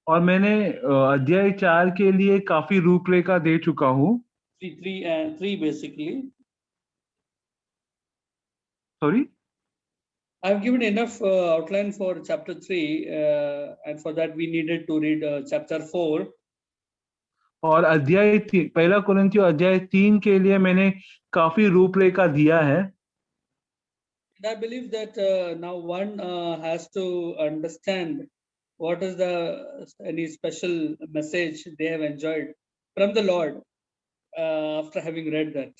और मैंने अध्याय 4 के लिए काफी रूपरेखा दे चुका हूँ। Three basically. Sorry, I've given enough outline for chapter 3, and for that we needed to read chapter 4. और अध्याय 3, पहला कुरिन्थियों अध्याय 3 के लिए मैंने काफी रूपरेखा दिया है। And I believe that now one has to understand what is any special message they have enjoyed from the Lord after having read that.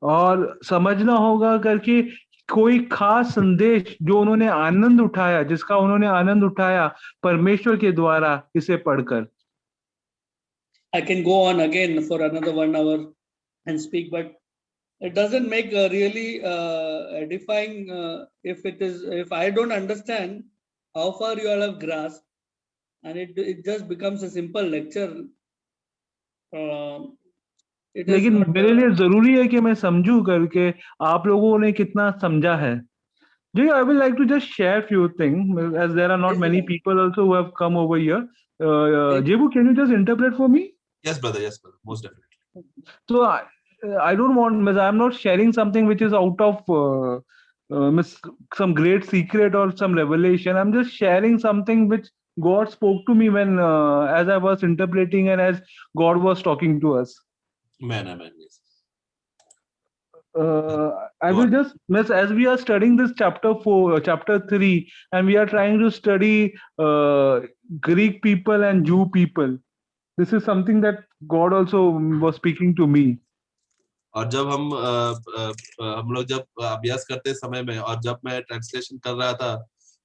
और समझना होगा करके कोई खास संदेश जो उन्होंने आनंद उठाया, जिसका उन्होंने आनंद उठाया परमेश्वर के द्वारा इसे पढ़कर। I can go on again for another 1 hour and speak, but it doesn't make really edifying if I don't understand how far you all have grasped, and it just becomes a simple lecture. It is लेकिन not, मेरे लिए जरूरी है कि मैं समझूं करके आप लोगों ने कितना समझा है। जी, I would like to just share few things as there are not many people also who have come over here. Jebu, can you just interpret for me? Yes, brother. Yes, brother. Most definitely. So I don't want, I'm not sharing something which is out of some great secret or some revelation. I'm just sharing something which God spoke to me when as I was interpreting and as God was talking to us. Amen, amen. Yes. I will just, as we are studying this chapter 4, chapter 3, and we are trying to study Greek people and Jew people. This is something that God also was speaking to me. और जब हम लोग जब अभ्यास करते समय में और जब मैं ट्रांसलेशन कर रहा था,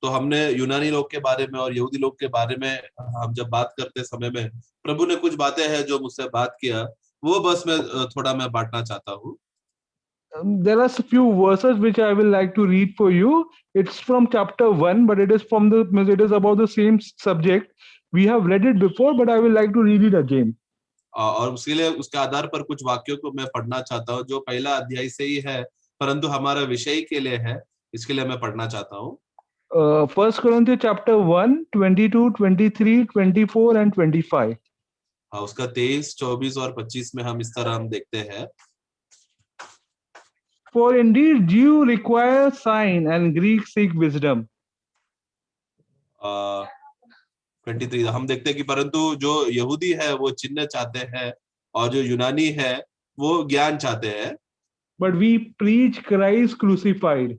तो हमने यूनानी लोग के बारे में और यहूदी लोग के बारे में हम जब बात करते समय में प्रभु ने कुछ बातें हैं जो मुझसे बात किया, वो बस मैं थोड़ा मैं बांटना चाहता हूँ। There are a few verses which I will like to read for you. It's from chapter 1, but it is about the same subject. We have read it before, but I will like to read it again. और उसके लिए उसके आधार पर कुछ वाक्यों को मैं पढ़ना चाहता हूँ जो पहला अध्याय से ही है, परंतु हमारा विषय के लिए है, इसके लिए मैं पढ़ना चाहता हूँ। 1 Corinthians chapter 1, 22, 23, 24 and 25. उसका 23, 24 और 25 में हम इस तरह हम देखते हैं। For indeed Jew require sign and Greek seek wisdom. 23 हम देखते हैं कि परंतु जो यहूदी है वो चिन्ह चाहते हैं और जो यूनानी है वो ज्ञान चाहते हैं। But we preach Christ crucified.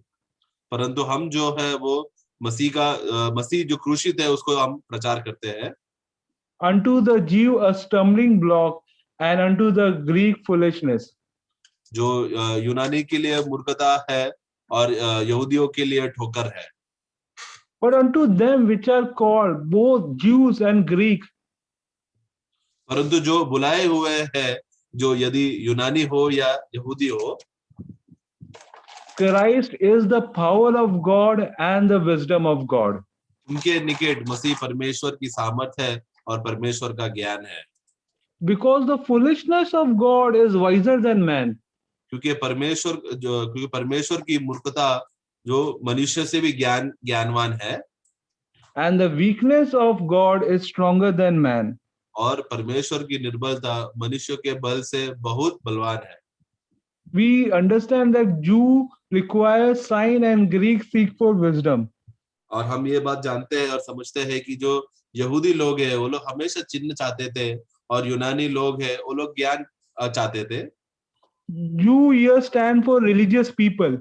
परंतु हम जो है वो मसीह जो क्रूसित है उसको हम प्रचार करते हैं। Unto the Jew a stumbling block and unto the Greek foolishness. जो यूनानी के लिए मूर्खता है और यहूदियों के लिए ठोकर है। But unto them which are called, both Jews and Greek. परंतु जो बुलाए हुए हैं, जो यदि यूनानी हो या यहूदी हो, Christ is the power of God and the wisdom of God. उनके निकट मसीह परमेश्वर की सामर्थ है और परमेश्वर का ज्ञान है। Because the foolishness of God is wiser than man. क्योंकि परमेश्वर की मूर्खता जो मनुष्य से भी ज्ञानवान है। And the weakness of God is stronger than man. और परमेश्वर की निर्बलता मनुष्य के बल से बहुत बलवान है। We understand that Jew requires sign and Greek seek for wisdom. और हम ये बात जानते हैं और समझते हैं कि जो यहूदी लोग हैं वो लोग हमेशा चिन्ह चाहते थे और यूनानी लोग हैं वो लोग ज्ञान चाहते थे। Jew here stand for religious people.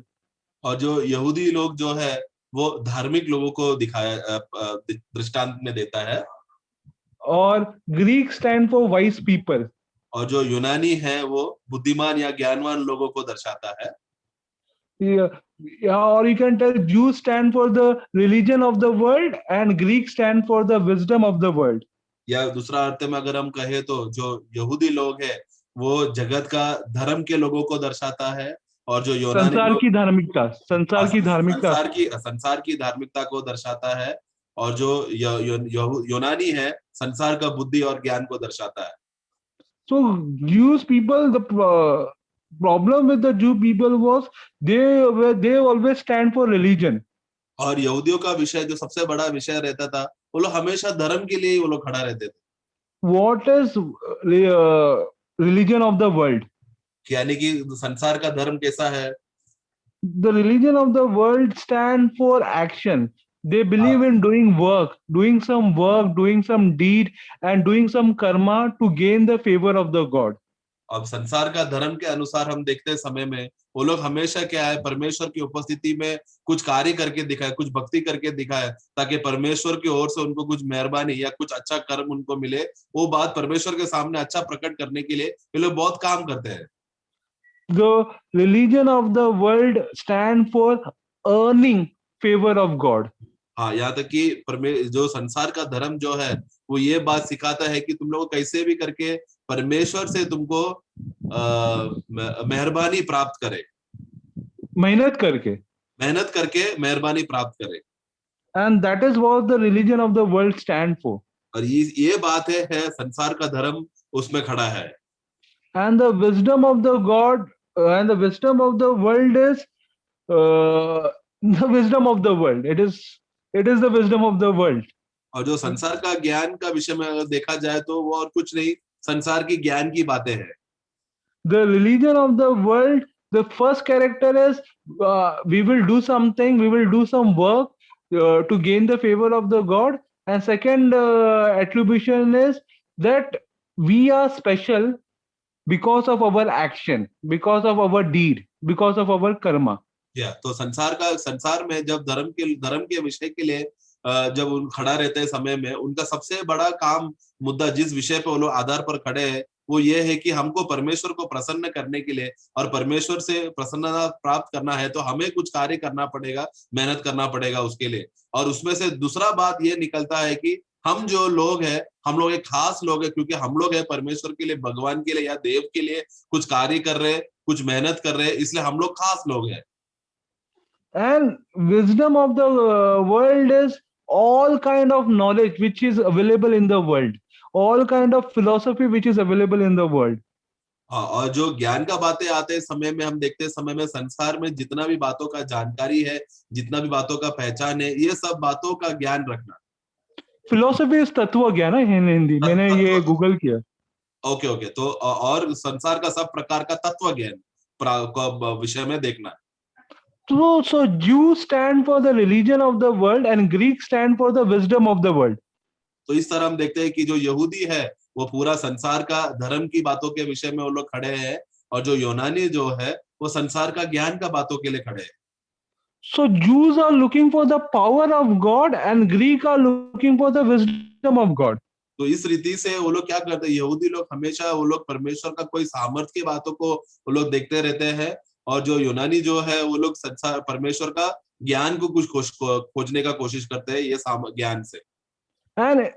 और जो यहूदी लोग जो है वो धार्मिक लोगों को दिखाया दृष्टांत में देता है। और Greek stand for wise people. और जो यूनानी है वो बुद्धिमान या ज्ञानवान लोगों को दर्शाता है। Or you can tell Jews stand for the religion of the world and Greek stand for the wisdom of the world. या दूसरा अर्थ में अगर हम कहें तो जो यहूदी लोग हैं वो जगत का धर्म के लोगों को दर्शाता है और जो यूनानी संसार की धार्मिकता संसार की धार्मिकता को दर्शाता है और जो यूनानी है संसार का बुद्धि और ज्ञान को दर्शाता है। So Jews people, the problem with the Jew people was they always stand for religion. और यहूदियों का विषय जो सबसे बड़ा विषय रहता था, वो लोग हमेशा धर्म के लिए ही वो लोग खड़ा रहते थे। What is religion of the world? यानी कि संसार का धर्म कैसा है? The religion of the world stand for action. They believe in doing work, doing some deed, and doing some karma to gain the favor of the God. अब संसार का धर्म के अनुसार हम देखते समय में वो लोग हमेशा क्या है, परमेश्वर की उपस्थिति में कुछ कार्य करके दिखाए, कुछ भक्ति करके दिखाए, ताकि परमेश्वर की ओर से उनको कुछ मेहरबानी या कुछ अच्छा कर्म उनको मिले। वो बात परमेश्वर के सामने अच्छा प्रकट करने के लिए ये लोग बहुत काम करते हैं। The religion of the world stand for earning favor of God. हाँ, यहाँ तक कि जो संसार का धर्म जो है वो ये बात सिखाता है कि तुम लोग कैसे भी करके परमेश्वर से तुमको मेहरबानी प्राप्त करे, मेहनत करके. मेहनत करके मेहरबानी प्राप्त करे। And that is what the religion of the world stand for. और ये बात है संसार का धर्म उसमें खड़ा है। And the wisdom of the God and the wisdom of the world is the wisdom of the world. It is the wisdom of the world. और जो संसार का ज्ञान का विषय में अगर देखा जाए तो वो और कुछ नहीं, संसार की ज्ञान की बातें हैं। The religion of the world, the first character is we will do something, we will do some work to gain the favor of the God. And second attribution is that we are special because of our action, because of our deed, because of our karma. तो संसार में जब धर्म के विषय के लिए जब उन खड़ा रहते हैं समय में, उनका सबसे बड़ा काम मुद्दा जिस विषय पे वो लोग आधार पर खड़े हैं वो ये है कि हमको परमेश्वर को प्रसन्न करने के लिए और परमेश्वर से प्रसन्नता प्राप्त करना है तो हमें कुछ कार्य करना पड़ेगा, मेहनत करना पड़ेगा उसके लिए। और उसमें से दूसरा बात ये निकलता है कि हम जो लोग हैं, हम लोग एक खास लोग हैं, क्योंकि हम लोग हैं परमेश्वर के लिए, भगवान के लिए या देव के लिए कुछ कार्य कर रहे हैं, कुछ मेहनत कर रहे हैं, इसलिए हम लोग खास लोग हैं। And wisdom of the world is all kind of knowledge which is available in the world, all kind of philosophy which is available in the world. और जो ज्ञान का बातें आते हैं समय में, हम देखते हैं समय में संसार में जितना भी बातों का जानकारी है, जितना भी बातों का पहचान है, ये सब बातों का ज्ञान रखना। फिलोसफी इज तत्व ज्ञान है हिंदी, मैंने ये गूगल किया। ओके तो और संसार का सब प्रकार का तत्व ज्ञान विषय में देखना। So Jews stand for the religion of the world and Greeks stand for the wisdom of the world. तो इस तरह हम देखते हैं कि जो यहूदी है वो पूरा संसार का धर्म की बातों के विषय में वो लोग खड़े हैं, और जो यूनानी जो है वो संसार का ज्ञान का बातों के लिए खड़े हैं। So Jews are looking for the power of God and Greeks are looking for the wisdom of God. तो इस रीति से वो लोग क्या करते हैं, यहूदी लोग हमेशा वो लोग परमेश्वर का कोई सामर्थ्य की बातों को वो लोग देखते रहते हैं, और जो यूनानी जो है वो लोग संसार परमेश्वर का ज्ञान को कुछ खोजने का कोशिश करते हैं ये ज्ञान से। And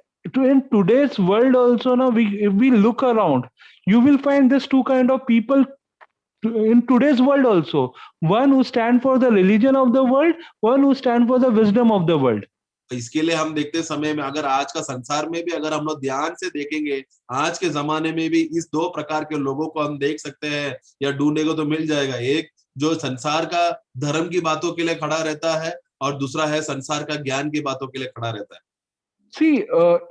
in today's world also now, if we look around, you will find this two kind of people in today's world also. One who stand for the religion of the world, one who stand for the wisdom of the world. इसके लिए हम देखते समय में, अगर आज का संसार में भी अगर हम लोग ध्यान से देखेंगे, आज के जमाने में भी इस दो प्रकार के लोगों को हम देख सकते हैं, या ढूंढने को तो मिल जाएगा। एक जो संसार का धर्म की बातों के लिए खड़ा रहता है, और दूसरा है संसार का ज्ञान की बातों के लिए खड़ा रहता है। See,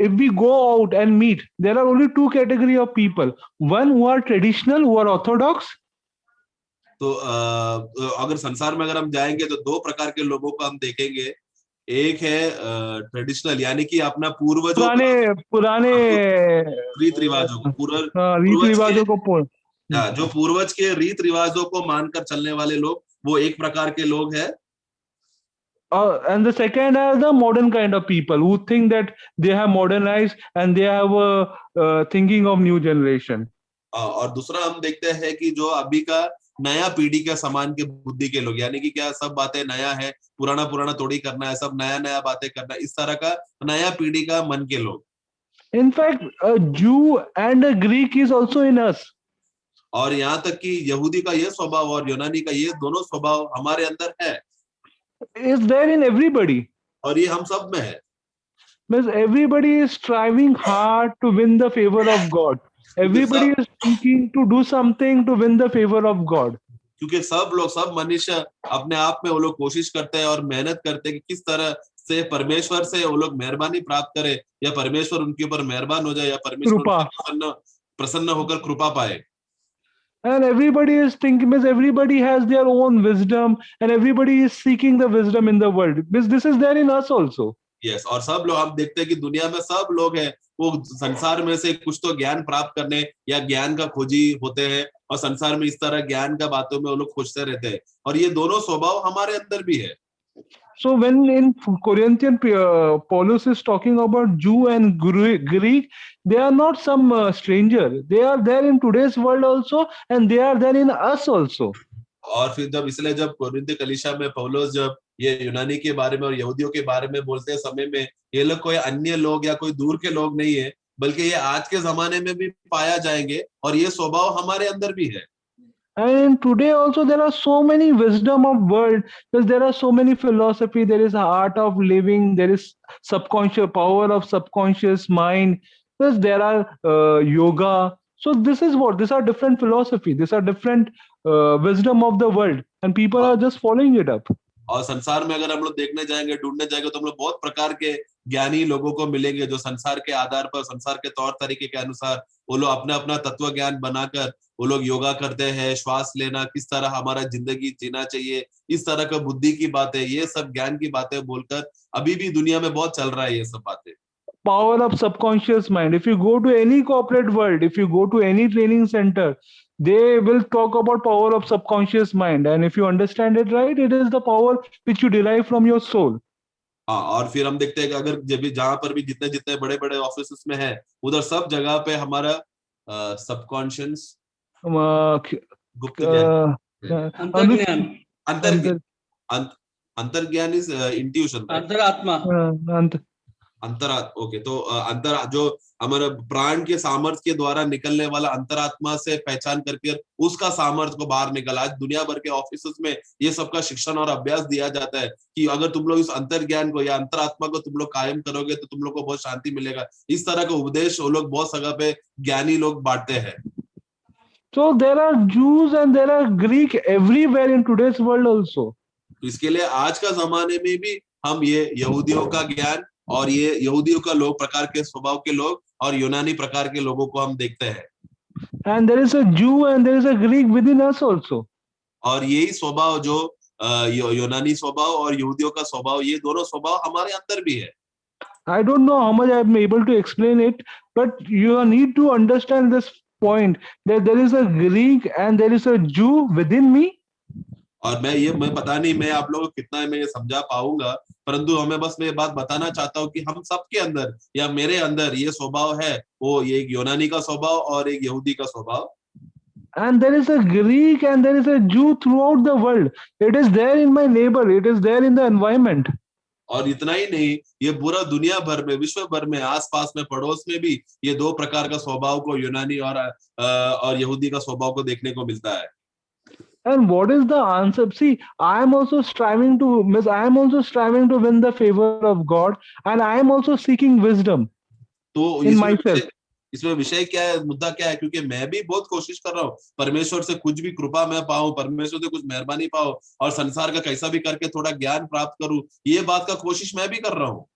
if we go out and meet, there are only two category of people. One who are traditional, who are orthodox. तो अगर संसार में अगर हम जाएंगे तो दो प्रकार के लोगों को हम देखेंगे। एक है ट्रेडिशनल, यानी कि अपना पूर्वजों पुराने रीत रिवाजों को रीत रिवाजों को जो पूर्वज के रीत रिवाजों को मानकर चलने वाले लोग, वो एक प्रकार के लोग हैं। And the second are the modern kind of people who think that they have modernized and they have thinking of new generation. और दूसरा हम देखते हैं कि जो अभी का नया पीढ़ी के समान के बुद्धि के लोग, यानी कि क्या सब बातें नया है, पुराना पुराना थोड़ी करना है, सब नया नया बातें करना है, इस तरह का नया पीढ़ी का मन के लोग। In fact, a Jew and a Greek is also in us. और यहाँ तक कि यहूदी का ये स्वभाव और यूनानी का ये दोनों स्वभाव हमारे अंदर है। Is there in everybody. और ये हम सब में है। Means everybody is striving hard to win the favor of God. Everybody is thinking to do something to win the favor of God. क्योंकि सब मनुष्य अपने आप में वो लोग कोशिश करते हैं और मेहनत करते हैं कि किस तरह से परमेश्वर से वो लोग मेहरबानी प्राप्त करे, या परमेश्वर उनके ऊपर मेहरबान हो जाए, या परमेश्वर कृपा. उनसे प्रसन्न होकर कृपा पाए। And everybody is thinking, means everybody has their own wisdom, and everybody is seeking the wisdom in the world. Means this is there in us also. Yes, और सब लोग हम देखते हैं कि दुनिया में सब लोग हैं, वो संसार में से कुछ तो ज्ञान प्राप्त करने या ज्ञान का खोजी होते हैं, और संसार में इस तरह ज्ञान का बातों में वो लोग खोजते रहते हैं, और ये दोनों स्वभाव हमारे अंदर भी है। So when in Corinthian, Paulus is talking about Jew and Greek, they are not some stranger. They are there in today's world also, and they are there in us also. और फिर जब कोरिन्थ कलीसिया में पौलुस जब ये यूनानी के बारे में और यहूदियों के बारे में बोलते समय में, ये लोग कोई अन्य लोग या कोई दूर के लोग नहीं है, बल्कि ये आज के जमाने में भी पाया जाएंगे, और ये स्वभाव हमारे अंदर भी है। And today also there are so many wisdom of world, because there are so many philosophy, there is art of living, there is subconscious power of subconscious mind, plus there are yoga. So this is what, these are different philosophy, these are different wisdom of the world, and people are just following it up. और संसार में अगर हम लोग देखने जाएंगे, ढूंढने जाएंगे, तो हम लोग बहुत प्रकार के ज्ञानी लोगों को मिलेंगे, जो संसार के आधार पर, संसार के तौर तरीके के अनुसार वो लोग अपना अपना तत्व ज्ञान बनाकर वो लोग योगा करते हैं, श्वास लेना, किस तरह हमारा जिंदगी जीना चाहिए, इस तरह का बुद्धि की बातें, ये सब ज्ञान की बातें बोलकर अभी भी दुनिया में बहुत चल रहा है ये सब बातें। Power of subconscious mind. If you go to any corporate world, if you go to any training center, they will talk about power of subconscious mind. And if you understand it right, it is the power which you derive from your soul. हाँ, और फिर हम देखते हैं कि अगर जब भी जहां पर भी जितने जितने बड़े बड़े ऑफिस में है, उधर सब जगह पे हमारा सबकॉन्शियस Uh, गुप्त ज्ञान, अंतर्ज्ञान, अंतर्ज्ञान इज इंट्यूशन, अंतरात्मा, ओके, तो अंतर जो हमारे प्राण के सामर्थ्य के द्वारा निकलने वाला अंतरात्मा से पहचान करके उसका सामर्थ्य को बाहर निकल। आज दुनिया भर के ऑफिस में ये सबका शिक्षण और अभ्यास दिया जाता है कि अगर तुम लोग इस अंतर्ज्ञान को या अंतरात्मा को तुम लोग कायम करोगे तो तुम लोग को बहुत शांति मिलेगा। इस तरह का उपदेश वो लोग बहुत जगह पे ज्ञानी लोग बांटते हैं। So there are Jews and there are Greek everywhere in today's world also. इसके लिए आज का जमाने में भी हम ये यहूदियों का ज्ञान और ये यहूदियों का लोग प्रकार के स्वभाव के लोग और यूनानी प्रकार के लोगों को हम देखते हैं। And there is a Jew and there is a Greek within us also. और यही स्वभाव जो यूनानी स्वभाव और यहूदियों का स्वभाव, ये दोनों स्वभाव हमारे अंदर भी है। I don't know how much I am able to explain it, but you need to understand this point that there is a Greek and there is a Jew within me. और मैं पता नहीं मैं आप लोगों को कितना मैं ये समझा पाऊंगा, परंतु हमें बस मैं ये बात बताना चाहता हूँ कि हम सबके अंदर या मेरे अंदर ये स्वभाव है, वो ये एक यूनानी का स्वभाव और एक यहूदी का स्वभाव। And there is a Greek and there is a Jew throughout the world. It is there in my neighbor. It is there in the environment. और इतना ही नहीं, ये पूरा दुनिया भर में, विश्व भर में, आसपास में, पड़ोस में भी ये दो प्रकार का स्वभाव को, यूनानी और यहूदी का स्वभाव को देखने को मिलता है। And what is the answer? See, I am also striving to win the favor of God, and I am also seeking wisdom तो in myself. इसमें विषय क्या है, मुद्दा क्या है? क्योंकि मैं भी बहुत कोशिश कर रहा हूँ परमेश्वर से कुछ भी कृपा मैं पाऊं, परमेश्वर से कुछ मेहरबानी पाऊं और संसार का कैसा भी करके थोड़ा ज्ञान प्राप्त करूं, ये बात का कोशिश मैं भी कर रहा हूँ।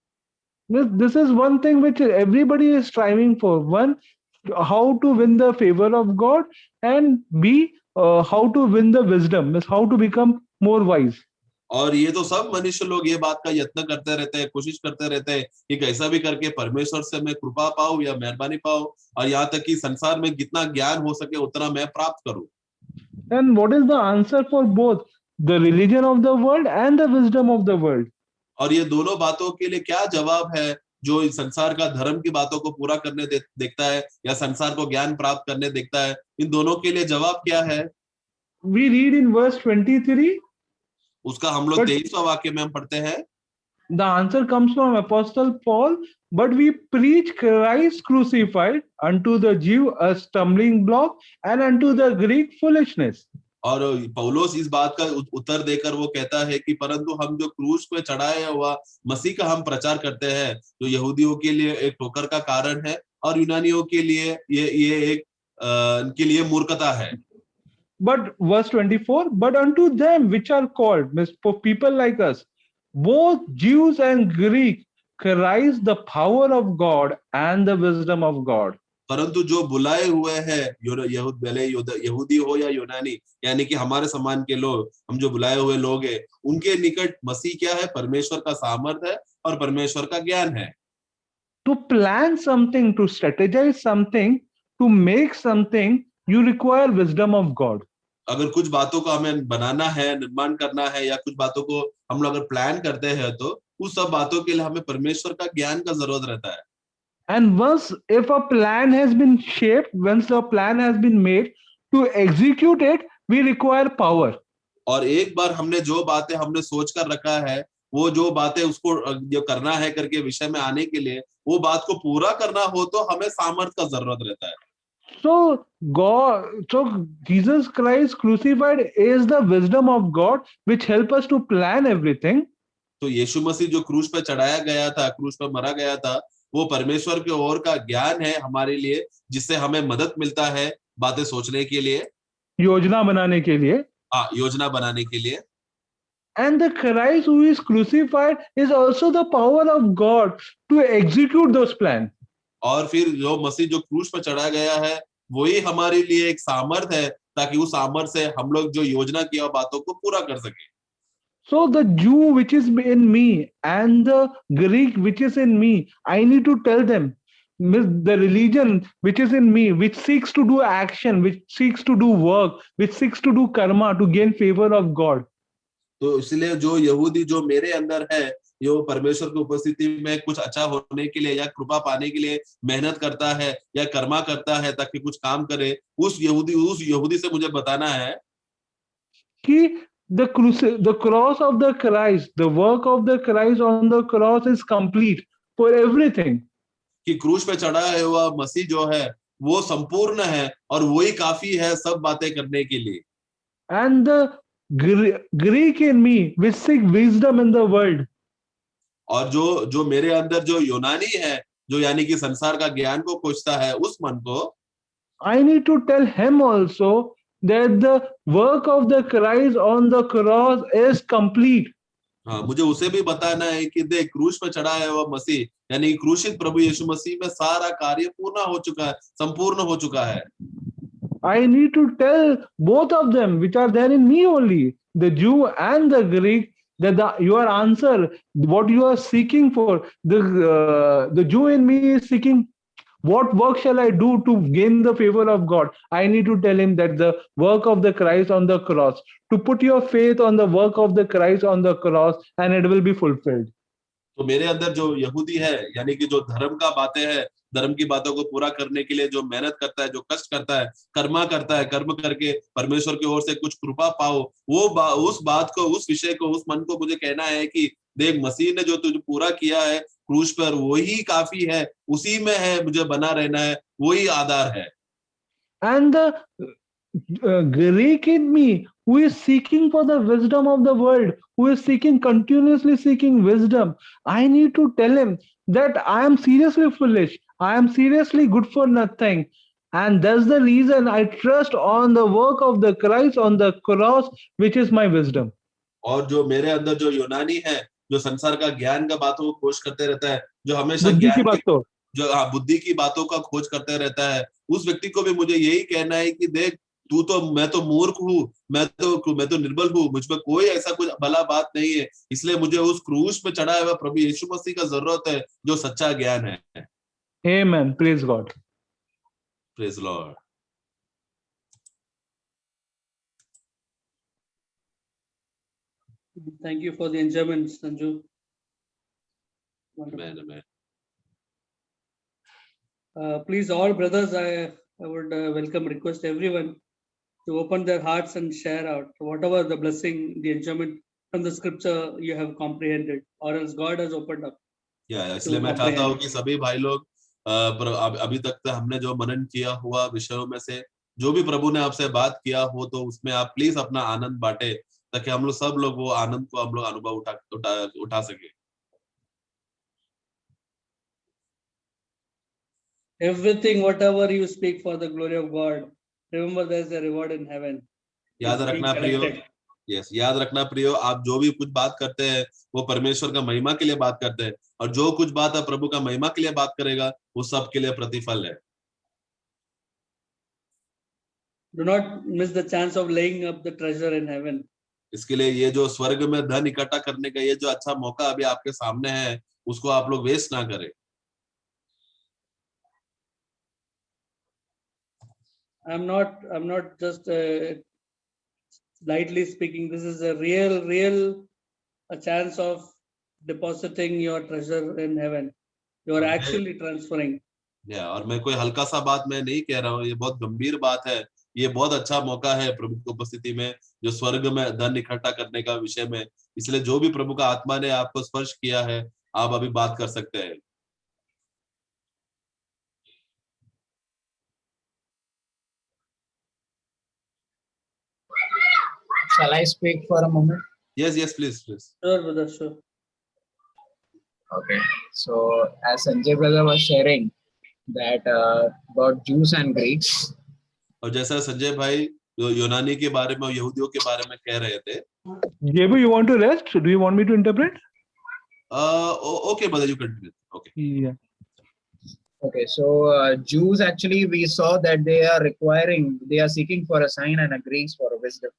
This is one thing which everybody is striving for. One, how to win the favor of God, and B, how to win the wisdom, means how to become more wise. और ये तो सब मनुष्य लोग ये बात का यत्न करते रहते हैं, कोशिश करते रहते हैं कि कैसा भी करके परमेश्वर से मैं कृपा पाऊं या मेहरबानी पाऊं, और यहाँ तक कि संसार में जितना ज्ञान हो सके उतना मैं प्राप्त करूं। And what is the answer for both the religion of the world and the wisdom of the world? और ये दोनों बातों के लिए क्या जवाब है जो इस संसार का धर्म की बातों को पूरा करने देखता है या संसार को ज्ञान प्राप्त करने देखता है? इन दोनों के लिए जवाब क्या है? We read in verse 23. उसका हम लोग 23वां वाक्य में हम पढ़ते हैं। The answer comes from Apostle Paul, but we preach Christ crucified, unto the Jew a stumbling block and unto the Greek foolishness. और पौलुस इस बात का उत्तर देकर वो कहता है कि परंतु हम जो क्रूस पे चढ़ाया हुआ मसीह का हम प्रचार करते हैं, जो यहूदियों के लिए एक ठोकर का कारण है और यूनानियों के लिए ये एक इनके लिए मूर्खता है। but verse 24, but unto them which are called, means for people like us, both Jews and Greek, Christ the power of God and the wisdom of God. परंतु जो बुलाए हुए हैं यहूदी हो या यूनानी, यानी कि हमारे समान के लोग, हम जो बुलाए हुए लोग हैं, उनके निकट मसीह क्या है? परमेश्वर का सामर्थ है और परमेश्वर का ज्ञान है। To plan something, to strategize something, to make something, you require wisdom of God. अगर कुछ बातों को हमें बनाना है, निर्माण करना है, या कुछ बातों को हम लोग अगर प्लान करते हैं, तो उस सब बातों के लिए हमें परमेश्वर का ज्ञान का जरूरत रहता है। And once, if a plan has been shaped, once the plan has been made, to execute it, we require power. और एक बार हमने जो बातें हमने सोच कर रखा है, वो जो बातें उसको जो करना है करके विषय में आने के लिए, वो बात को पूरा करना हो तो हमें सामर्थ्य का जरूरत रहता है। So Jesus Christ crucified is the wisdom of God which help us to plan everything. तो यीशु मसीह जो क्रूस पे चढ़ाया गया था, क्रूस पे मरा गया था, वो परमेश्वर की ओर का ज्ञान है हमारे लिए, जिससे हमें मदद मिलता है बातें सोचने के लिए, योजना बनाने के लिए. योजना बनाने के लिए। And the Christ who is crucified is also the power of God to execute those plans. और फिर जो मसीह जो क्रूस पर चढ़ा गया है, वही हमारे लिए एक सामर्थ है, ताकि उस सामर्थ से हम लोग जो योजना किया बातों को पूरा कर सके। So the Jew which is in me and the Greek which is in me, I need to tell them, the religion which is in me, which seeks to do action, which seeks to do work, which seeks to do karma to gain favor of God. तो इसलिए जो यहूदी जो मेरे अंदर है, जो परमेश्वर की उपस्थिति में कुछ अच्छा होने के लिए या कृपा पाने के लिए मेहनत करता है या कर्मा करता है ताकि कुछ काम करे, उस यहूदी से मुझे बताना है कि the cross of the Christ, the work of the Christ on the cross is complete for everything. कि क्रूस पे चढ़ा हुआ मसीह जो है वो संपूर्ण है और वही काफी है सब बातें करने के लिए। And the Greek in me which seek wisdom in the world. और जो मेरे अंदर जो यूनानी है, जो यानी कि संसार का ज्ञान को खोजता है, उस मन को I need to tell him also that the work of the Christ on the cross is complete. हाँ, मुझे उसे भी बताना है कि देख क्रूस पर चढ़ा है वह मसीह, यानी क्रूसित प्रभु यीशु मसीह में सारा कार्य पूर्ण हो चुका है, संपूर्ण हो चुका है। I need to tell both of them which are there in me only, the Jew and the Greek, that your answer, what you are seeking for, the Jew in me is seeking what work shall I do to gain the favor of God. I need to tell him that the work of the Christ on the cross, to put your faith on the work of the Christ on the cross, and it will be fulfilled. तो मेरे अंदर जो यहूदी है, यानी कि जो धर्म का बातें है, धर्म की बातों को पूरा करने के लिए जो मेहनत करता है, जो कष्ट करता है, कर्मा करता है, कर्म करके परमेश्वर की ओर से कुछ कृपा पाओ, उस बात को, उस विषय को, उस मन को मुझे कहना है कि देख मसीह ने जो तुझे पूरा किया है क्रूस पर, वही काफी है, उसी में है मुझे बना रहना है, वही आधार है। And the Greek in me, who is seeking for the wisdom of the world, who is continuously seeking wisdom, I need to tell him that I am seriously foolish, I am seriously good for nothing. And that's the reason I trust on the work of the Christ on the cross, which is my wisdom. और जो मेरे अंदर जो यूनानी है, जो संसार का ज्ञान का बातों को खोज करते रहता है, जो हमेशा बुद्धि की ज्ञान की, बातों, जो बुद्धि की बातों का खोज करते रहता है, उस व्यक्ति को भी मुझे यही कहना है कि देख मैं तो मूर्ख हूँ, मैं तो निर्बल हूँ, मुझ में कोई ऐसा कुछ भला बात नहीं है, इसलिए मुझे उस क्रूस पे चढ़ा हुआ प्रभु यीशु मसीह का जरूरत है, जो सच्चा ज्ञान है। Amen. Praise God. Praise Lord. Thank you for the enjoyment, Sanju. Amen, amen. Please, all brothers, I would request everyone to open their hearts and share out whatever the blessing, the enjoyment from the scripture you have comprehended, or else God has opened up. इसलिए मैं चाहता हूँ कि सभी भाई लोग अभी तक हमने जो मनन किया हुआ विषयों में से जो भी प्रभु ने आपसे बात किया हो, तो उसमें आप प्लीज अपना आनंद बांटे, ताकि हम लोग सब लोग वो आनंद को हम लोग अनुभव उठा सके। Everything, whatever you speak for the glory of God, remember there's a reward in heaven. याद is being रखना प्रियो, corrected. यस याद रखना प्रियो, आप जो भी कुछ बात करते हैं वो परमेश्वर का महिमा के लिए बात करते हैं, और जो कुछ बात आप प्रभु का महिमा के लिए बात करेगा वो सब के लिए प्रतिफल है। Do not miss the chance of laying up the treasure in heaven. इसके लिए ये जो स्वर्ग में धन इकट्ठा करने का ये जो अच्छा मौका अभी आपके सामने है, उसको आप लोग वेस्ट ना करें। I'm not just lightly speaking. This is a real a chance of depositing your treasure in heaven. You are actually transferring. और मैं कोई हल्का सा बात मैं नहीं कह रहा हूँ, ये बहुत गंभीर बात है। ये बहुत अच्छा मौका है प्रभु की उपस्थिति में, जो स्वर्ग में धन इकट्ठा करने का विषय में। इसलिए जो भी प्रभु का आत्मा ने आपको स्पर्श किया है, आप अभी बात कर सकते हैं। Shall I speak for a moment? Yes, please. Sure, brother, sure. Okay. So as Sanjay brother was sharing that about Jews and Greeks. और जैसा संजय भाई जो यूनानी के बारे में और यहूदियों के बारे में कह रहे थे। JB, you want to rest? Do you want me to interpret? Okay, brother, you continue. Okay. Yeah. Okay, so Jews actually we saw that they are seeking for a sign, and Greeks for a wisdom.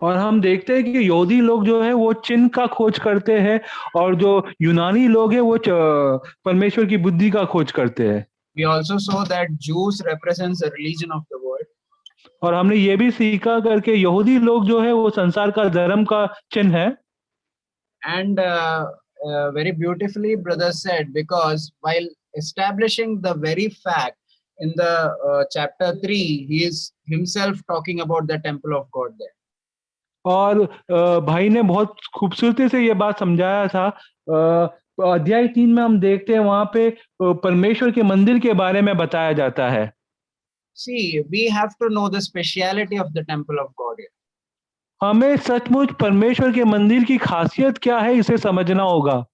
और हम देखते हैं कि यहूदी लोग जो है वो चिन्ह का खोज करते हैं, और जो यूनानी लोग हैं वो परमेश्वर की बुद्धि का खोज करते हैं। We also saw that Jews represents the religion of the world. और हमने ये भी सीखा करके यहूदी लोग जो है वो संसार का धर्म का चिन्ह है। And very beautifully brother said, because while establishing the very fact in the chapter 3, he is himself talking about the temple of God there. और भाई ने बहुत खूबसूरती से ये बात समझाया था। अध्याय 3 में हम देखते हैं वहां पे परमेश्वर के मंदिर के बारे में बताया जाता है। See, we have to know the speciality of the temple of God here. हमें सचमुच परमेश्वर के मंदिर की खासियत क्या है इसे समझना होगा।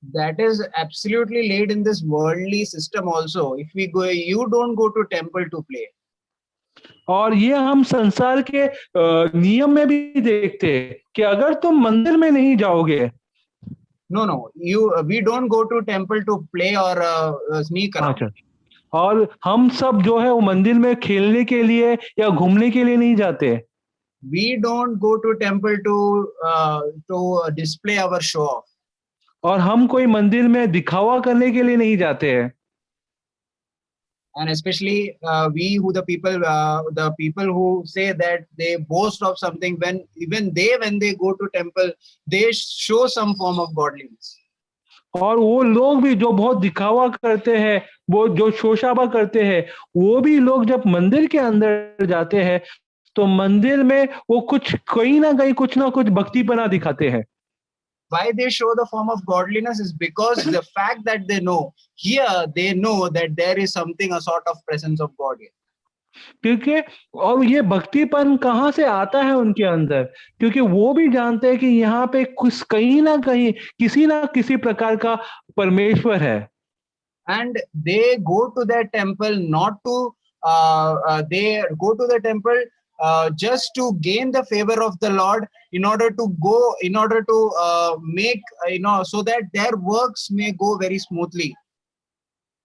That is absolutely laid in this worldly system also. If we go, you don't go to temple to play. और ये हम संसार के नियम में भी देखते हैं कि अगर तुम मंदिर में नहीं जाओगे। No, we don't go to temple to play or sneak around. अच्छा, और हम सब जो है वो मंदिर में खेलने के लिए या घूमने के लिए नहीं जाते। We don't go to temple to display our show off. और हम कोई मंदिर में दिखावा करने के लिए नहीं जाते हैं। And especially the people who say that they boast of something, when they go to temple, they show some form of godliness. और वो लोग भी जो बहुत दिखावा करते हैं, वो जो शोशाबा करते हैं, वो भी लोग जब मंदिर के अंदर जाते हैं तो मंदिर में वो कहीं ना कहीं कुछ ना कुछ भक्तिपना दिखाते हैं। Why they show the form of godliness is because the fact that they know that there is something, a sort of presence of God here. क्योंकि और ये भक्तिपन कहाँ से आता है उनके अंदर, क्योंकि वो भी जानते हैं कि यहाँ पे कुछ कहीं ना कहीं किसी ना किसी प्रकार का परमेश्वर है। And they go to that temple not to they go to the temple just to gain the favor of the Lord, in order to make so that their works may go very smoothly.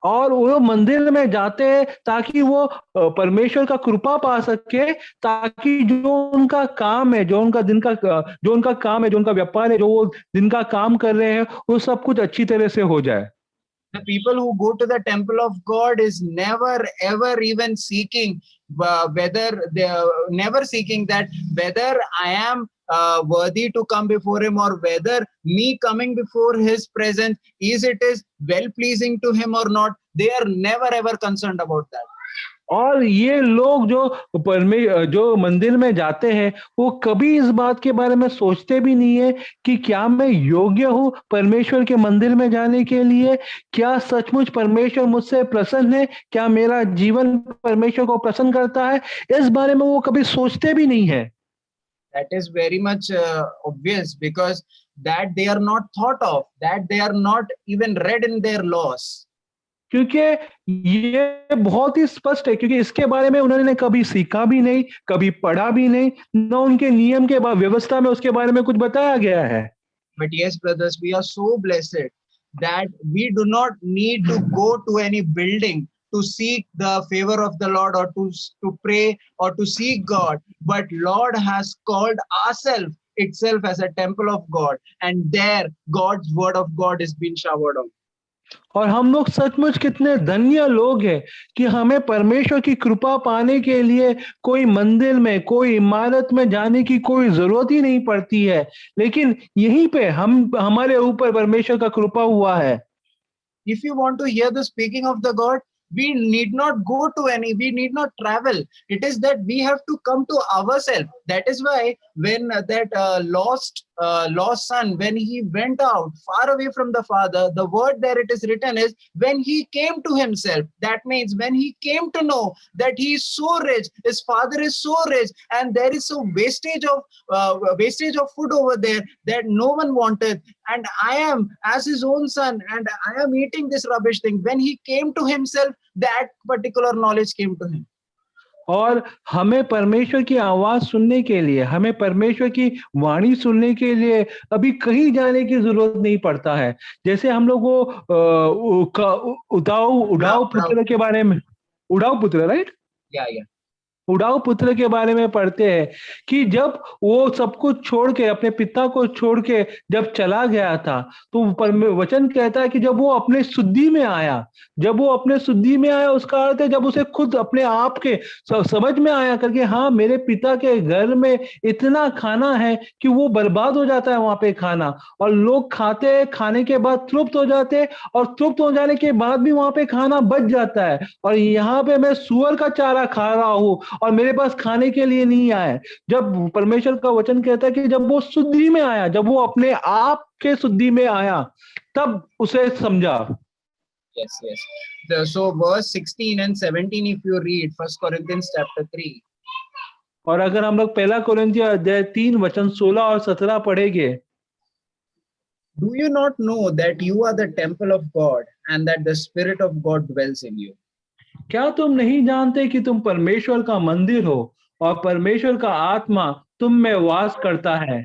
और वो मंदिर में जाते हैं ताकि वो परमेश्वर का कृपा पा सके, ताकि जो उनका काम है, जो उनका व्यापार है, जो वो दिन का काम कर रहे हैं, वो सब कुछ अच्छी तरह से हो जाए। The people who go to the temple of God is never ever even seeking never seeking that whether I am worthy to come before him, or whether me coming before his presence is well pleasing to him or not. They are never ever concerned about that. और ये लोग जो मंदिर में जाते हैं वो कभी इस बात के बारे में सोचते भी नहीं है कि क्या मैं योग्य हूँ परमेश्वर के मंदिर में जाने के लिए, क्या सचमुच परमेश्वर मुझसे प्रसन्न है, क्या मेरा जीवन परमेश्वर को प्रसन्न करता है, इस बारे में वो कभी सोचते भी नहीं है। That is very much obvious, because that they are not thought of, that they are not even read in their laws. क्योंकि ये बहुत ही स्पष्ट है, क्योंकि इसके बारे में उन्होंने कभी सीखा भी नहीं, कभी पढ़ा भी नहीं, न उनके नियम के व्यवस्था में उसके बारे में कुछ बताया गया है। But yes, brothers, we are so blessed that we do not need to go to any building to seek the favor of the Lord, or to pray or to seek God. But Lord has called ourselves itself as a temple of God, and there God's word of God is being showered on. और हम लोग सचमुच कितने धन्य लोग हैं कि हमें परमेश्वर की कृपा पाने के लिए कोई मंदिर में, कोई इमारत में जाने की कोई जरूरत ही नहीं पड़ती है, लेकिन यहीं पे हमारे ऊपर परमेश्वर का कृपा हुआ है। If you want to hear the speaking of the God, we need not go to any, we need not travel. It is that we have to come to ourselves. That is why when that lost son, when he went out far away from the father, the word there it is written is when he came to himself. That means when he came to know that he is so rich, his father is so rich, and there is so wastage of food over there that no one wanted, and I am as his own son, and I am eating this rubbish thing. When he came to himself, that particular knowledge came to him. और हमें परमेश्वर की आवाज सुनने के लिए, हमें परमेश्वर की वाणी सुनने के लिए अभी कहीं जाने की जरूरत नहीं पड़ता है। जैसे हम लोग वो उड़ाऊ पुत्र के बारे में, उड़ाऊ पुत्र, राइट? Yeah. उड़ाऊ पुत्र के बारे में पढ़ते हैं कि जब वो सब कुछ छोड़ के, अपने पिता को छोड़ के जब चला गया था, तो वचन कहता है कि जब वो अपने शुद्धि में आया, जब वो अपने शुद्धि में आया, उसका अर्थ है जब उसे खुद अपने आप के समझ में आया करके, हाँ मेरे पिता के घर में इतना खाना है कि वो बर्बाद हो जाता है वहां पे खाना, और लोग खाते हैं, खाने के बाद तृप्त हो जाते हैं, और तृप्त हो जाने के बाद भी वहां पे खाना बच जाता है, और यहाँ पे मैं सूअर का चारा खा रहा हूँ और मेरे पास खाने के लिए नहीं आया। जब परमेश्वर का वचन कहता है कि जब वो शुद्धि में आया, जब वो अपने आप के शुद्धि में आया, तब उसे समझा। Yes. So verse 16 and 17, if you read 1 Corinthians chapter 3. और अगर हम लोग पहला कोरिन्थियों अध्याय 3 वचन 16 और 17 पढ़ेंगे। Do you not know that you are the temple of God and that the Spirit of God dwells in you? क्या तुम नहीं जानते कि तुम परमेश्वर का मंदिर हो और परमेश्वर का आत्मा तुम में वास करता है?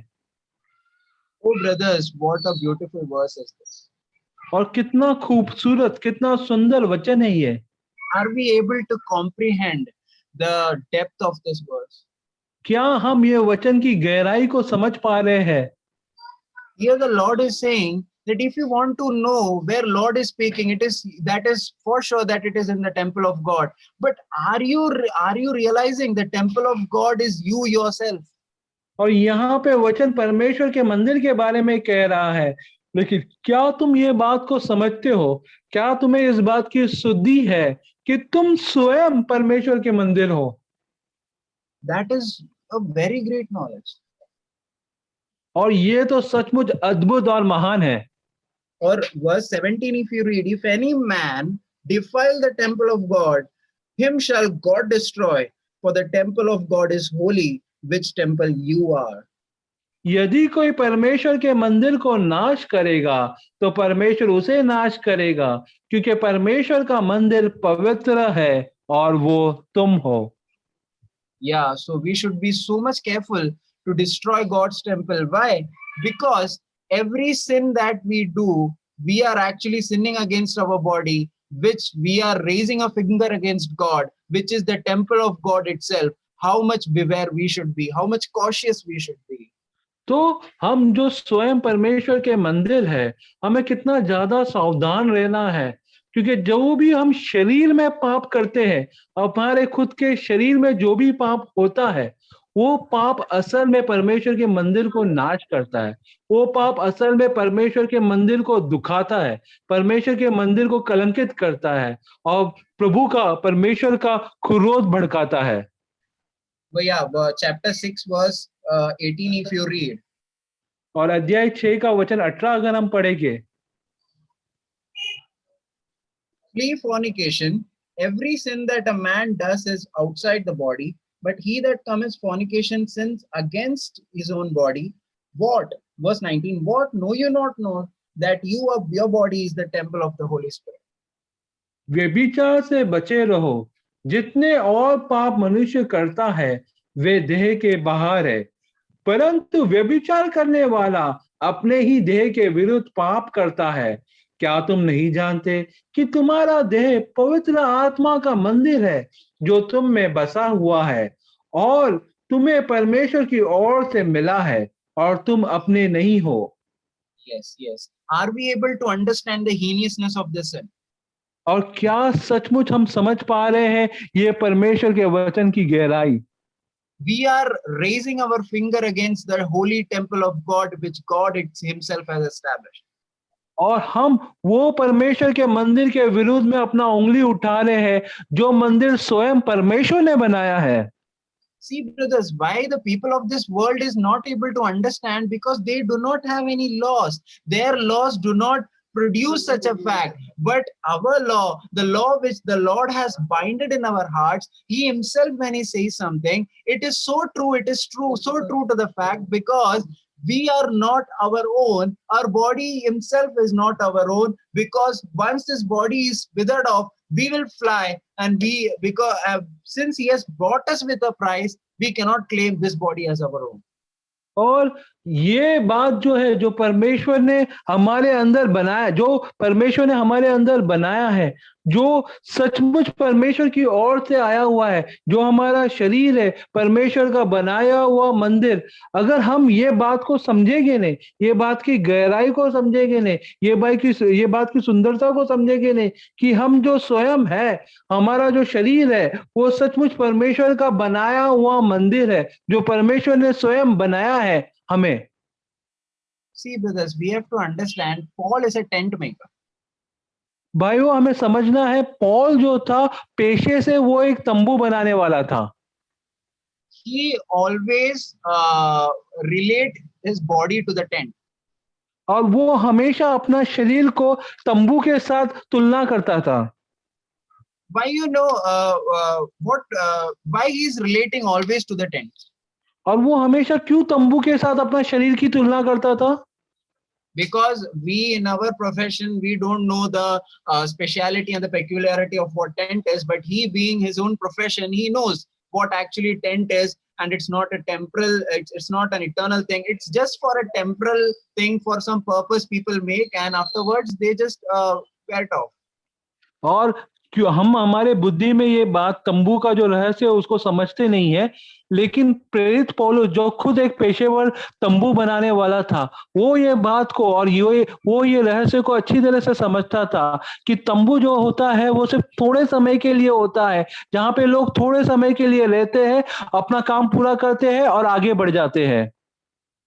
Oh brothers, what a beautiful verse is this. और कितना खूबसूरत, कितना सुंदर वचन है ये। Are we able to comprehend the depth of this verse? क्या हम ये वचन की गहराई को समझ पा रहे हैं? Here the Lord is saying that if you want to know where Lord is speaking, it is for sure that it is in the temple of God. But are you realizing the temple of God is you yourself? और यहाँ पे वचन परमेश्वर के मंदिर के बारे में कह रहा है, लेकिन क्या तुम ये बात को समझते हो? क्या तुम्हें इस बात की शुद्धि है कि तुम स्वयं परमेश्वर के मंदिर हो? That is a very great knowledge. और ये तो सचमुच अद्भुत और महान है। Or verse 17, if you read, if any man defile the temple of God, him shall God destroy, for the temple of God is holy, which temple you are. यदि कोई परमेश्वर के मंदिर को नाश करेगा तो परमेश्वर उसे नाश करेगा, क्योंकि परमेश्वर का मंदिर पवित्र है और वो तुम हो। Yeah, so we should be so much careful to destroy God's temple. Why? Because every sin that we do, we are actually sinning against our body, which we are raising a finger against God, which is the temple of God itself. How much beware we should be, how much cautious we should be. तो हम जो स्वयं परमेश्वर के मंदिर है, हमें कितना ज्यादा सावधान रहना है, क्योंकि जो भी हम शरीर में पाप करते हैं, हमारे खुद के शरीर में जो भी पाप होता है, वो पाप असल में परमेश्वर के मंदिर को नाश करता है। वो पाप असल में परमेश्वर के मंदिर को दुखाता है, परमेश्वर के मंदिर को कलंकित करता है, और प्रभु का, परमेश्वर का क्रोध भड़काता है। But yeah, chapter 6 verse 18, if you read. और अध्याय 6 का वचन 18 अगर हम पढ़ेंगे। Flee fornication. Every sin that a man does is outside the body, but he that commits fornication sins against his own body. What? Verse 19. What? Know you not know that your body is the temple of the Holy Spirit? व्यभिचार से बचे रहो। जितने और पाप मनुष्य करता है वे देह के बाहर है, परंतु व्यभिचार करने वाला अपने ही देह के विरुद्ध पाप करता है। क्या तुम नहीं जानते कि तुम्हारा देह पवित्र आत्मा का मंदिर है जो तुम में बसा हुआ है और तुम्हें परमेश्वर की ओर से मिला है और तुम अपने नहीं हो। Yes, yes. Are we able to understand the heinousness of this sin? और क्या सचमुच हम समझ पा रहे हैं ये परमेश्वर के वचन की गहराई? We are raising our finger against the holy temple of God, which God Himself has established. और हम वो परमेश्वर के मंदिर के विरुद्ध में अपना उंगली उठा रहे हैं जो मंदिर स्वयं परमेश्वर ने बनाया है। See, brothers, why the people of this world is not able to understand? Because they do not have any laws. Their laws do not produce such a fact. But our law, the law which the Lord has binded in our hearts, He Himself, when He says something, it is so true, it is true, so true to the fact, because we are not our own. Our body himself is not our own, because once this body is withered off, we will fly, and we, because since He has bought us with a price, we cannot claim this body as our own. और ये बात जो है, जो परमेश्वर ने हमारे अंदर बनाया, जो परमेश्वर ने हमारे अंदर बनाया है, जो सचमुच परमेश्वर की ओर से आया हुआ है, जो हमारा शरीर है, परमेश्वर का बनाया हुआ मंदिर, अगर हम ये बात को समझेंगे नहीं, ये बात की गहराई को समझेंगे नहीं, ये बात की सुंदरता को समझेंगे नहीं कि हम जो स्वयं है, हमारा जो शरीर है, वो सचमुच परमेश्वर का बनाया हुआ मंदिर है, जो परमेश्वर ने स्वयं बनाया है हमें। See, brothers, we have to understand Paul is a tent maker. भाइयों, हमें समझना है, पौल जो था पेशे से वो एक तंबू बनाने वाला था। He always relate his body to the tent. और वो हमेशा अपना शरीर को तंबू के साथ तुलना करता था। Why, you know, why he is relating always to the tent? और वो हमेशा क्यों तंबू के साथ अपना शरीर की तुलना करता था? Because we in our profession, we don't know the speciality and the peculiarity of what tent is, but he, being his own profession, he knows what actually tent is, and it's not a temporal, it's not an eternal thing, it's just for a temporal thing, for some purpose people make, and afterwards they just get off. और क्यों हम हमारे बुद्धि में ये बात, तंबू का जो रहस्य है उसको समझते नहीं है, लेकिन प्रेरित पौलुस जो खुद एक पेशेवर तंबू बनाने वाला था, वो ये बात को और ये रहस्य को अच्छी तरह से समझता था कि तंबू जो होता है वो सिर्फ थोड़े समय के लिए होता है, जहां पे लोग थोड़े समय के लिए रहते हैं, अपना काम पूरा करते हैं और आगे बढ़ जाते हैं।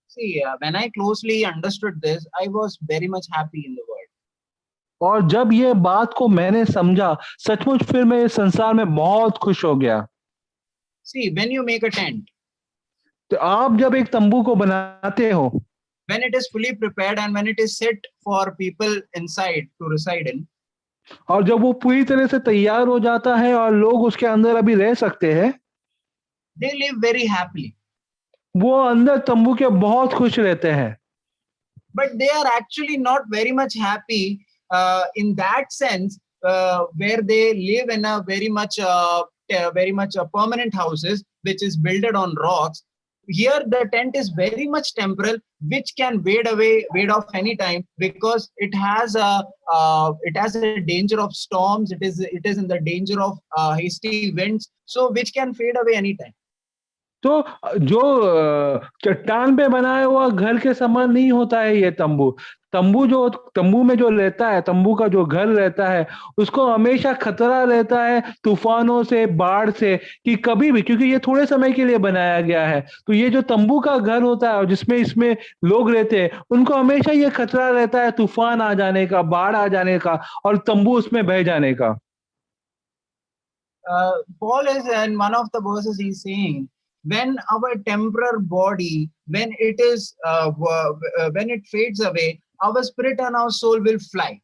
See, when I closely understood this, I was very much happy in the world. और जब ये बात को मैंने समझा, सचमुच फिर मैं इस संसार में बहुत खुश हो गया। See, when you make a tent, तो आप जब एक तंबू को बनाते हो, when it is fully prepared and when it is set for people inside to reside in, और जब वो पूरी तरह से तैयार हो जाता है और लोग उसके अंदर अभी रह सकते हैं, they live very happily. वो अंदर तंबू के बहुत खुश रहते हैं। But they are actually not very much happy in that sense, where they live in a very much permanent houses, which is built on rocks. Here the tent is very much temporal, which can wade off any time, because it has a danger of storms. It is in the danger of hasty winds, so which can fade away anytime. तो जो चट्टान पे बनाया हुआ घर के समान नहीं होता है ये तंबू। तंबू में जो रहता है, तंबू का जो घर रहता है, उसको हमेशा खतरा रहता है तूफानों से, बाढ़ से, कि कभी भी, क्योंकि ये थोड़े समय के लिए बनाया गया है, तो ये जो तंबू का घर होता है और जिसमें इसमें लोग रहते हैं, उनको हमेशा ये खतरा रहता है तूफान आ जाने का, बाढ़ आ जाने का और तंबू उसमें बह जाने का। Paul is in one of the verses, he's saying, when our temporal body, when it fades away, our spirit and our soul will fly.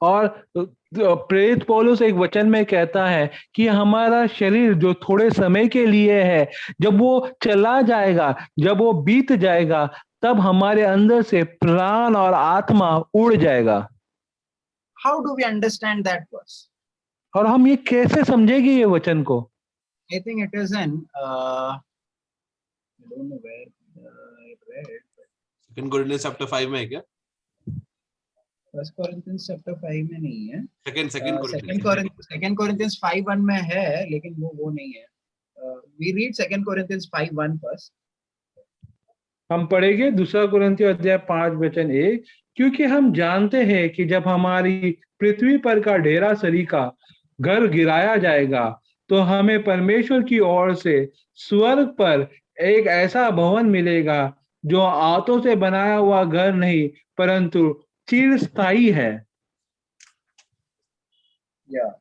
और प्रेरित पौलुस एक वचन में कहता है कि हमारा शरीर जो थोड़े समय के लिए है, जब वो चला जाएगा, जब वो बीत जाएगा, तब हमारे अंदर से प्राण और आत्मा उड़ जाएगा। How do we understand that verse? और हम ये कैसे समझेंगे ये वचन को? I think it is in, I don't know where I read. 2 Corinthians chapter 5 में है क्या? 1 Corinthians chapter 5 में नहीं है. Second Corinthians 5:1 में है, लेकिन वो नहीं है. We read 2 Corinthians 5:1 first. हम पढ़ेंगे 2 कुरिन्थियों अध्याय 5 वचन 1, क्योंकि हम जानते हैं कि जब हमारी पृथ्वी पर का ढेरा सरी का घर गिराया जाएगा, तो हमें परमेश्वर की ओर से स्वर्ग पर एक ऐसा भवन मिलेगा जो हाथों से बनाया हुआ घर नहीं, परंतु चिरस्थायी है. Yeah.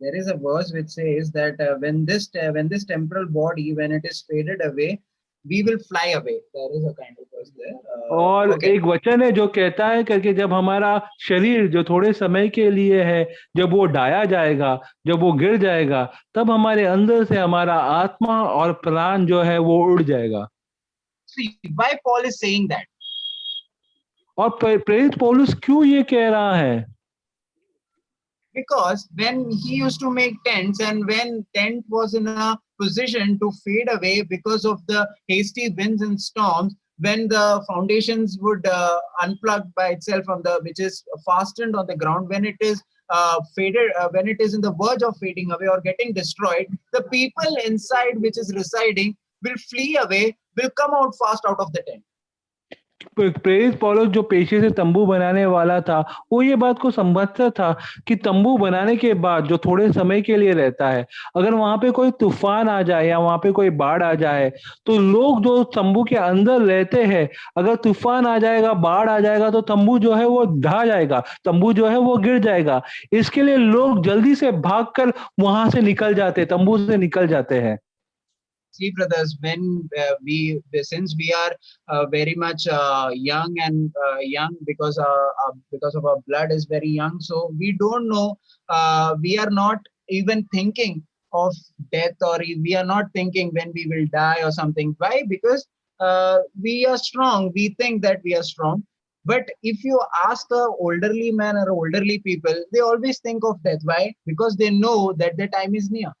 There is a verse which says that when this temporal body, when it is faded away, we will fly away. There is a kind of verse there. और Okay. एक वचन है जो कहता है करके जब हमारा शरीर जो थोड़े समय के लिए है, जब वो ढाया जाएगा, जब वो गिर जाएगा, तब हमारे अंदर से हमारा आत्मा और प्राण जो है वो उड़ जाएगा. See, why Paul is saying that? और प्रेरित पौलुस क्यों ये कह रहा है? Because when he used to make tents, and when tent was in a position to fade away because of the hasty winds and storms, when the foundations would unplug by itself from the, which is fastened on the ground, when it is faded, when it is in the verge of fading away or getting destroyed, the people inside which is residing will flee away, will come out fast out of the tent. प्रेरित पौलुस जो पेशे से तंबू बनाने वाला था, वो ये बात को समझता था कि तंबू बनाने के बाद जो थोड़े समय के लिए रहता है, अगर वहां पे कोई तूफान आ जाए या वहां पे कोई बाढ़ आ जाए, तो लोग जो तंबू के अंदर रहते हैं, अगर तूफान आ जाएगा, बाढ़ आ जाएगा, तो तंबू जो है वो ढह जाएगा, तंबू जो है वो गिर जाएगा. इसके लिए लोग जल्दी से भागकर वहां से निकल जाते, तंबू से निकल जाते हैं. See, brothers, when since we are very much young and young because of our blood is very young, so we don't know. We are not even thinking of death, or we are not thinking when we will die or something. Why? Because we are strong. We think that we are strong. But if you ask a elderly man or elderly people, they always think of death. Why? Because they know that their time is near.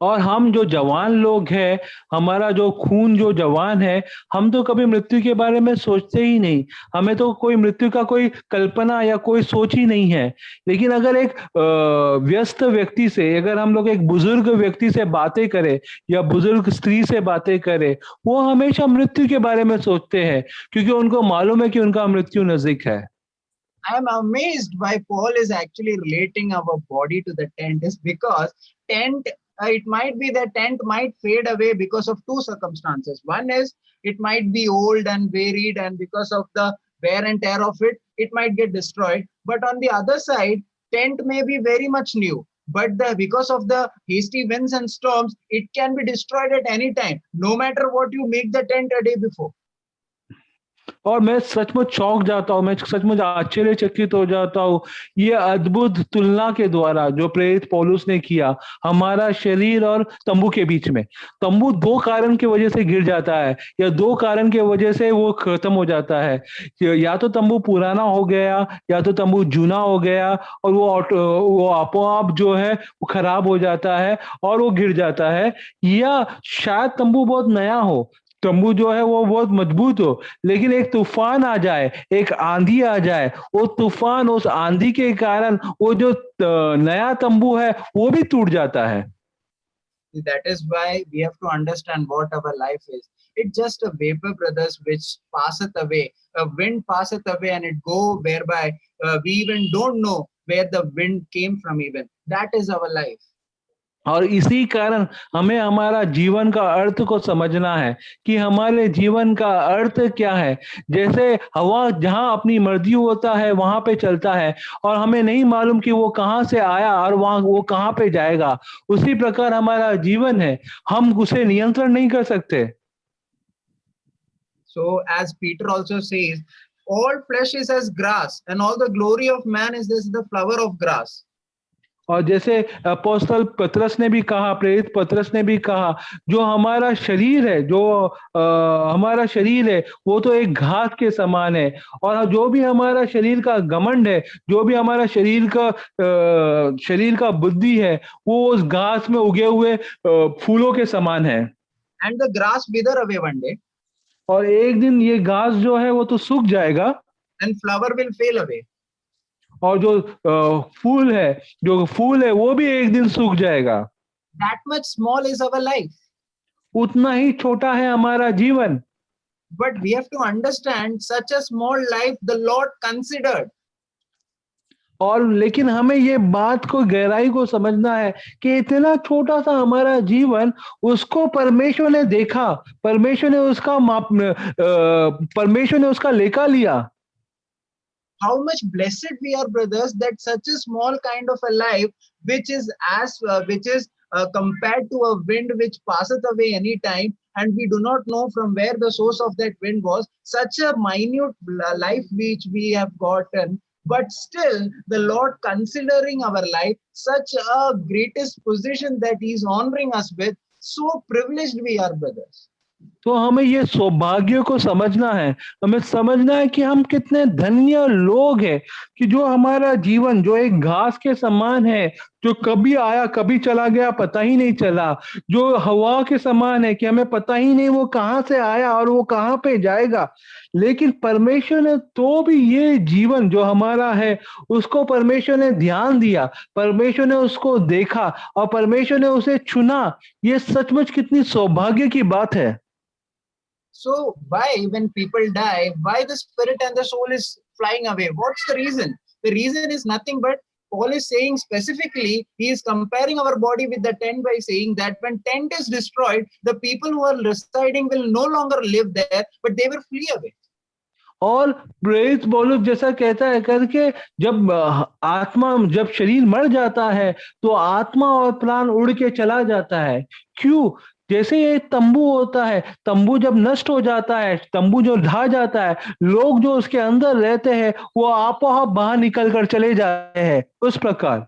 और हम जो जवान लोग हैं, हमारा जो खून जो जवान है, हम तो कभी मृत्यु के बारे में सोचते ही नहीं. हमें तो कोई मृत्यु का कोई कल्पना या कोई सोच ही नहीं है. लेकिन अगर एक व्यस्त व्यक्ति से, अगर हम लोग एक बुजुर्ग व्यक्ति से बातें करें या बुजुर्ग स्त्री से बातें करें, वो हमेशा मृत्यु के बारे में सोचते हैं, क्योंकि उनको मालूम है कि उनका मृत्यु नजदीक है. I am amazed why Paul is actually relating our body to the tent, is because tent, it might be the tent might fade away because of two circumstances. One is it might be old and varied, and because of the wear and tear of it, it might get destroyed. But on the other side, tent may be very much new, but because of the hasty winds and storms, it can be destroyed at any time, no matter what you make the tent a day before. और मैं सचमुच चौंक जाता हूँ, मैं सचमुच आश्चर्यचकित हो जाता हूँ ये अद्भुत तुलना के द्वारा जो प्रेरित पौलुस ने किया हमारा शरीर और तंबू के बीच में. तंबू दो कारण की वजह से गिर जाता है, या दो कारण की वजह से वो खत्म हो जाता है. या तो तंबू पुराना हो गया, या तो तंबू जूना हो गया, और वो आपो आप जो है वो खराब हो जाता है और वो गिर जाता है. या शायद तंबू बहुत नया हो, तंबू जो है वो बहुत मजबूत हो, लेकिन एक तूफान आ जाए, एक आंधी आ जाए, वो तूफान उस आंधी के कारण वो जो नया तंबू है वो भी टूट जाता है. That is why we have to understand what our life is. It's just a vapor, brothers, which passeth away. A wind passeth away and it go whereby we even don't know where the wind came from even. That is our life. और इसी कारण हमें हमारा जीवन का अर्थ को समझना है कि हमारे जीवन का अर्थ क्या है. जैसे हवा जहां अपनी मर्जी होता है वहां पे चलता है, और हमें नहीं मालूम कि वो कहां से आया और वहां वो कहां पे जाएगा, उसी प्रकार हमारा जीवन है, हम उसे नियंत्रण नहीं कर सकते. So as Peter also says, all flesh is as grass, and all the glory of man is this the flower of grass. और जैसे अपोस्तल पतरस ने भी कहा, प्रेरित पतरस ने भी कहा, जो हमारा शरीर है, जो हमारा शरीर है, वो तो एक घास के समान है, और जो भी हमारा शरीर का घमंड है, जो भी हमारा शरीर का बुद्धि है, वो उस घास में उगे हुए फूलों के समान है। And the grass wither away one day, और एक दिन ये घास जो है वो तो सूख जाएगा, and flower will fail away. और जो फूल है वो भी एक दिन सूख जाएगा। That much small is our life. उतना ही छोटा है हमारा जीवन। But we have to understand such a small life the Lord considered. और लेकिन हमें ये बात को, गहराई को समझना है कि इतना छोटा सा हमारा जीवन, उसको परमेश्वर ने देखा, परमेश्वर ने उसका लेखा लिया। How much blessed we are, brothers, that such a small kind of a life, which is compared to a wind which passeth away any time, and we do not know from where the source of that wind was, such a minute life which we have gotten, but still the Lord considering our life, such a greatest position that He is honoring us with. So privileged we are, brothers. तो हमें ये सौभाग्य को समझना है, हमें समझना है कि हम कितने धन्य लोग हैं, कि जो हमारा जीवन जो एक घास के समान है, जो कभी आया कभी चला गया पता ही नहीं चला, जो हवा के समान है कि हमें पता ही नहीं वो कहाँ से आया और वो कहाँ पे जाएगा, लेकिन परमेश्वर ने तो भी ये जीवन जो हमारा है उसको परमेश्वर ने ध्यान दिया, परमेश्वर ने उसको देखा और परमेश्वर ने उसे चुना। ये सचमुच कितनी सौभाग्य की बात है। So why, when people die, why the spirit and the soul is flying away? What's the reason? The reason is nothing but Paul is saying specifically, he is comparing our body with the tent by saying that when tent is destroyed, the people who are residing will no longer live there, but they will flee away. और प्रेरित पौलुस जैसा कहता है करके, जब शरीर मर जाता है तो आत्मा और प्राण उड़ के चला जाता है। क्यों? जैसे ये तंबू होता है, तंबू जब नष्ट हो जाता है, तंबू जो ढा जाता है, लोग जो उसके अंदर रहते हैं वो आपो आप बाहर निकल कर चले जाते हैं, उस प्रकार।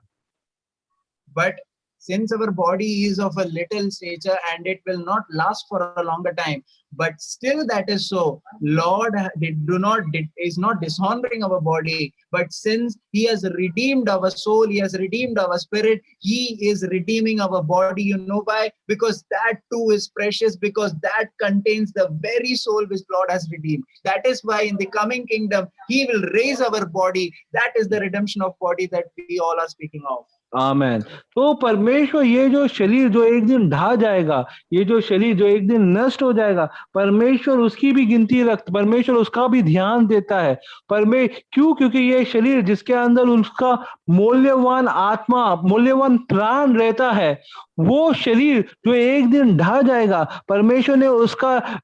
But since our body is of a little stature and it will not last for a longer time, but still that is so, Lord is not dishonoring our body, but since He has redeemed our soul, He has redeemed our spirit, He is redeeming our body. You know why? Because that too is precious, because that contains the very soul which Lord has redeemed. That is why in the coming kingdom He will raise our body. That is the redemption of body that we all are speaking of. आमेन। तो परमेश्वर ये जो शरीर जो एक दिन ढा जाएगा, ये जो शरीर जो एक दिन नष्ट हो जाएगा, परमेश्वर उसकी भी गिनती रखता, परमेश्वर उसका भी ध्यान देता है। क्योंकि ये शरीर जिसके अंदर उसका मूल्यवान आत्मा, मूल्यवान प्राण रहता है, वो शरीर जो एक दिन ढा जाएगा, परमेश्वर ने उसका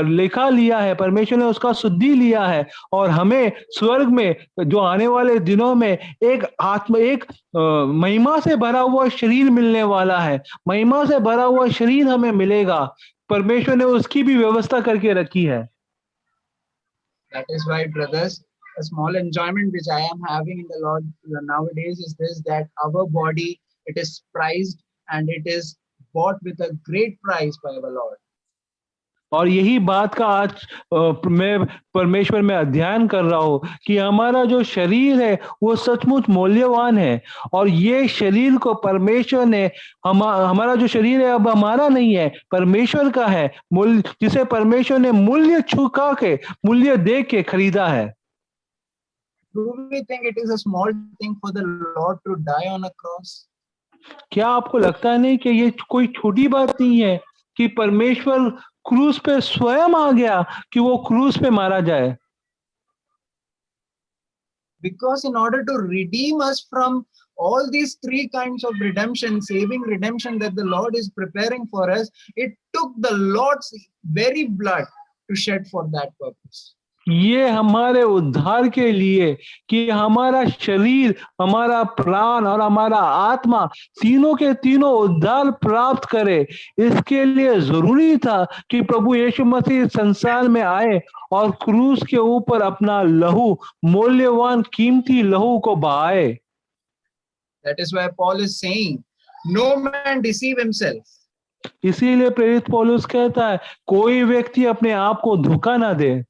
लेखा लिया है, परमेश्वर ने उसका शुद्धि लिया है, और हमें स्वर्ग में जो आने वाले दिनों में एक महिमा से भरा हुआ शरीर मिलने वाला है, महिमा से भरा हुआ शरीर हमें मिलेगा। परमेश्वर ने उसकी भी व्यवस्था करके रखी है। That is why, brothers, a small enjoyment which I am having in the Lord nowadays is this, that our body, it is prized and it is bought with a great price by our Lord. और यही बात का आज मैं परमेश्वर में अध्ययन कर रहा हूँ कि हमारा जो शरीर है वो सचमुच मूल्यवान है, और ये शरीर को परमेश्वर ने हमारा जो शरीर है अब हमारा नहीं है, परमेश्वर का है, जिसे परमेश्वर ने मूल्य चुका के, मूल्य दे के खरीदा है। Do we think it is a small thing for the Lord to die on a cross? क्या आपको लगता नहीं कि ये कोई छोटी बात नहीं है कि परमेश्वर क्रूस पे स्वयं आ गया कि वो क्रूस पे मारा जाए? Because in order to redeem us from all these three kinds of redemption, saving redemption that the Lord is preparing for us, it took the Lord's very blood to shed for that purpose. ये हमारे उद्धार के लिए, कि हमारा शरीर, हमारा प्राण और हमारा आत्मा तीनों के तीनों उद्धार प्राप्त करे, इसके लिए जरूरी था कि प्रभु यीशु मसीह संसार में आए और क्रूस के ऊपर अपना लहू, मूल्यवान कीमती लहू को बहाए। That is why Paul is saying, no man deceive himself. इसीलिए प्रेरित पौलुस कहता है कोई व्यक्ति अपने आप को धोखा ना दे.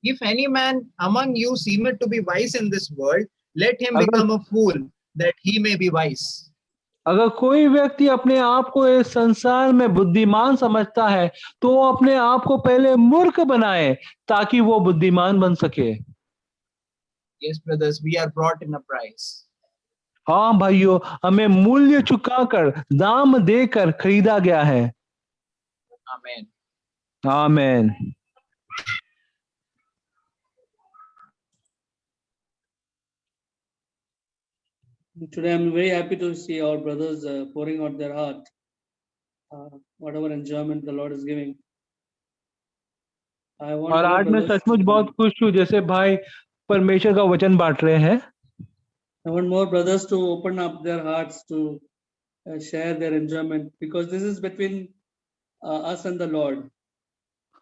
If any man among you seemeth to be wise in this world, let him अगर- become a fool, that he may be wise. अगर कोई व्यक्ति अपने आप को इस संसार में बुद्धिमान समझता है तो वो अपने आप को पहले मूर्ख बनाए ताकि वो बुद्धिमान बन सके. Yes, brothers, we are brought in a price. हाँ भाइयों, हमें मूल्य चुकाकर दाम देकर खरीदा गया है. Amen. आमीन. Today, I'm very happy to see our brothers pouring out their heart, whatever enjoyment the Lord is giving. I want और more आज मैं brothers सचमुच to- बहुत खुश हूँ जैसे भाई परमेश्वर का वचन बांट रहे हैं. I want more brothers to open up their hearts to share their enjoyment, because this is between us and the Lord.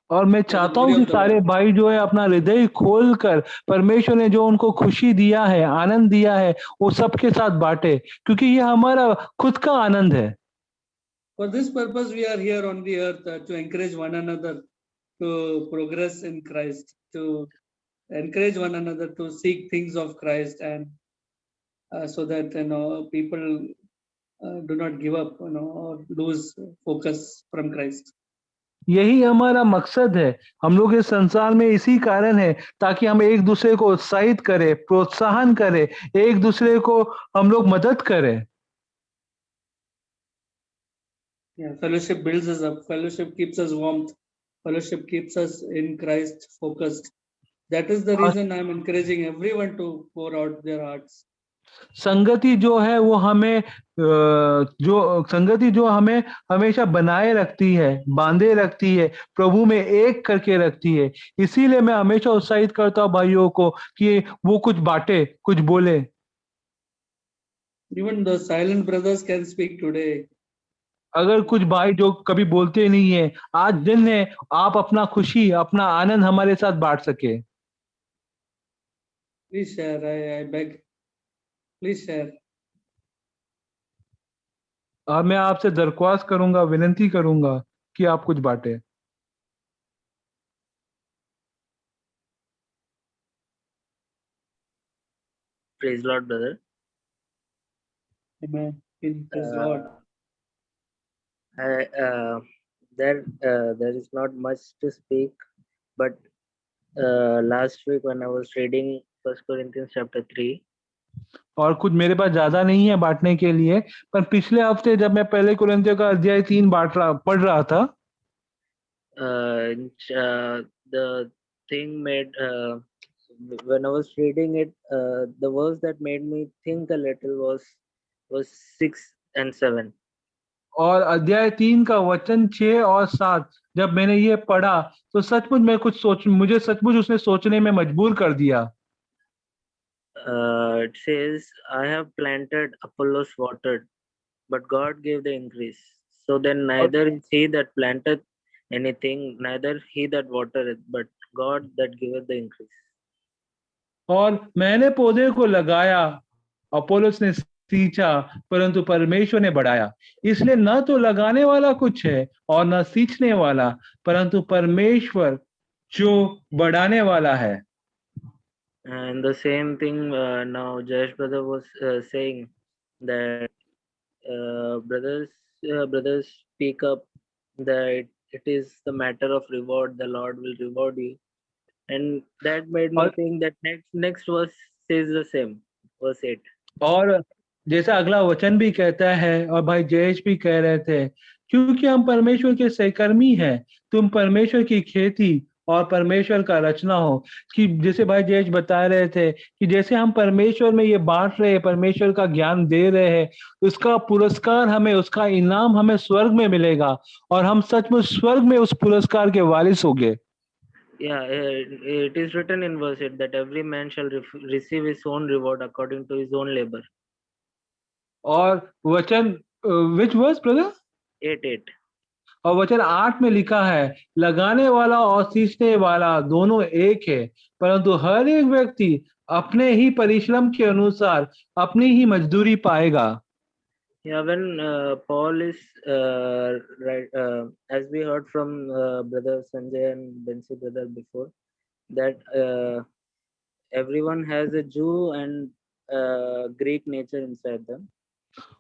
और मैं चाहता हूँ कि सारे भाई जो है अपना हृदय खोलकर परमेश्वर ने जो उनको खुशी दिया है, आनंद दिया है, वो सबके साथ बांटे, क्योंकि ये हमारा खुद का आनंद है. For this purpose, we are here on the earth to encourage one another to progress in Christ, to encourage one another to seek things of Christ, and so that people do not give up, or lose focus from Christ. यही हमारा मकसद है. हम लोग इस संसार में इसी कारण है ताकि हम एक दूसरे को उत्साहित करें, प्रोत्साहन करें, एक दूसरे को हम लोग मदद करें. Yeah, fellowship builds us up. Fellowship keeps us warmth. Fellowship keeps us in Christ focused. That is the reason I'm encouraging everyone to pour out their hearts. संगति जो है वो हमें जो संगति जो हमें हमेशा बनाए रखती है, बांधे रखती है, प्रभु में एक करके रखती है. इसीलिए मैं हमेशा उत्साहित करता हूँ भाइयों को कि वो कुछ बांटे, कुछ बोले. Even the silent brothers can speak today. अगर कुछ भाई जो कभी बोलते नहीं है, आज दिन है आप अपना खुशी, अपना आनंद हमारे साथ बांट सके. Please share. I beg. Please share. और मैं आपसे दरख्वास्त करूंगा, विनती करूंगा कि आप कुछ बांटे. Praise Lord, brother. Amen. Praise Lord. There is not much to speak, but last week when I was reading 1 Corinthians chapter 3, और कुछ मेरे पास ज्यादा नहीं है बांटने के लिए, पर पिछले हफ्ते जब मैं पहले कुरिन्थियों का अध्याय 3 पढ़ रहा था, the thing made when I was reading it, the verse that made me think a little was 6 and 7. और अध्याय 3 का वचन 6 और 7 जब मैंने ये पढ़ा तो सचमुच मुझे सचमुच उसने सोचने में मजबूर कर दिया. It says, I have planted, Apollos watered, but God gave the increase. So then neither is he that planteth anything, neither he that watereth, but God that giveth the increase. और मैंने पौधे को लगाया, अपोलोस ने सींचा, परंतु परमेश्वर ने बढ़ाया. इसलिए न तो लगाने वाला कुछ है और न सींचने वाला, परंतु परमेश्वर जो बढ़ाने वाला है. And the same thing now Jayesh brother was saying that brothers speak up that it is the matter of reward, the Lord will reward you, and that made me think that next verse says the same, verse 8. और जैसा अगला वचन भी कहता है और भाई जयेश भी कह रहे थे, क्योंकि हम परमेश्वर के सहकर्मी हैं, तुम परमेश्वर की खेती और परमेश्वर का रचना हो. कि जैसे भाई जयेश बता रहे थे कि जैसे हम परमेश्वर में ये बांट रहे हैं, परमेश्वर का ज्ञान दे रहे हैं, उसका पुरस्कार हमें, उसका इनाम हमें स्वर्ग में मिलेगा और हम सचमुच स्वर्ग में उस पुरस्कार के वारिस होंगे. Yeah, it is written in verse 8 that every man shall receive his own reward according to his own labor. और वचन which verse brother? 8. और वचन 8 में लिखा है, लगाने वाला और सींचने वाला दोनों एक है, परंतु हर एक व्यक्ति अपने ही परिश्रम के अनुसार अपनी ही मजदूरी पाएगा। Yeah, when Paul is right, as we heard from brother Sanjay and Bensi brother before, that everyone has a Jew and Greek nature inside them.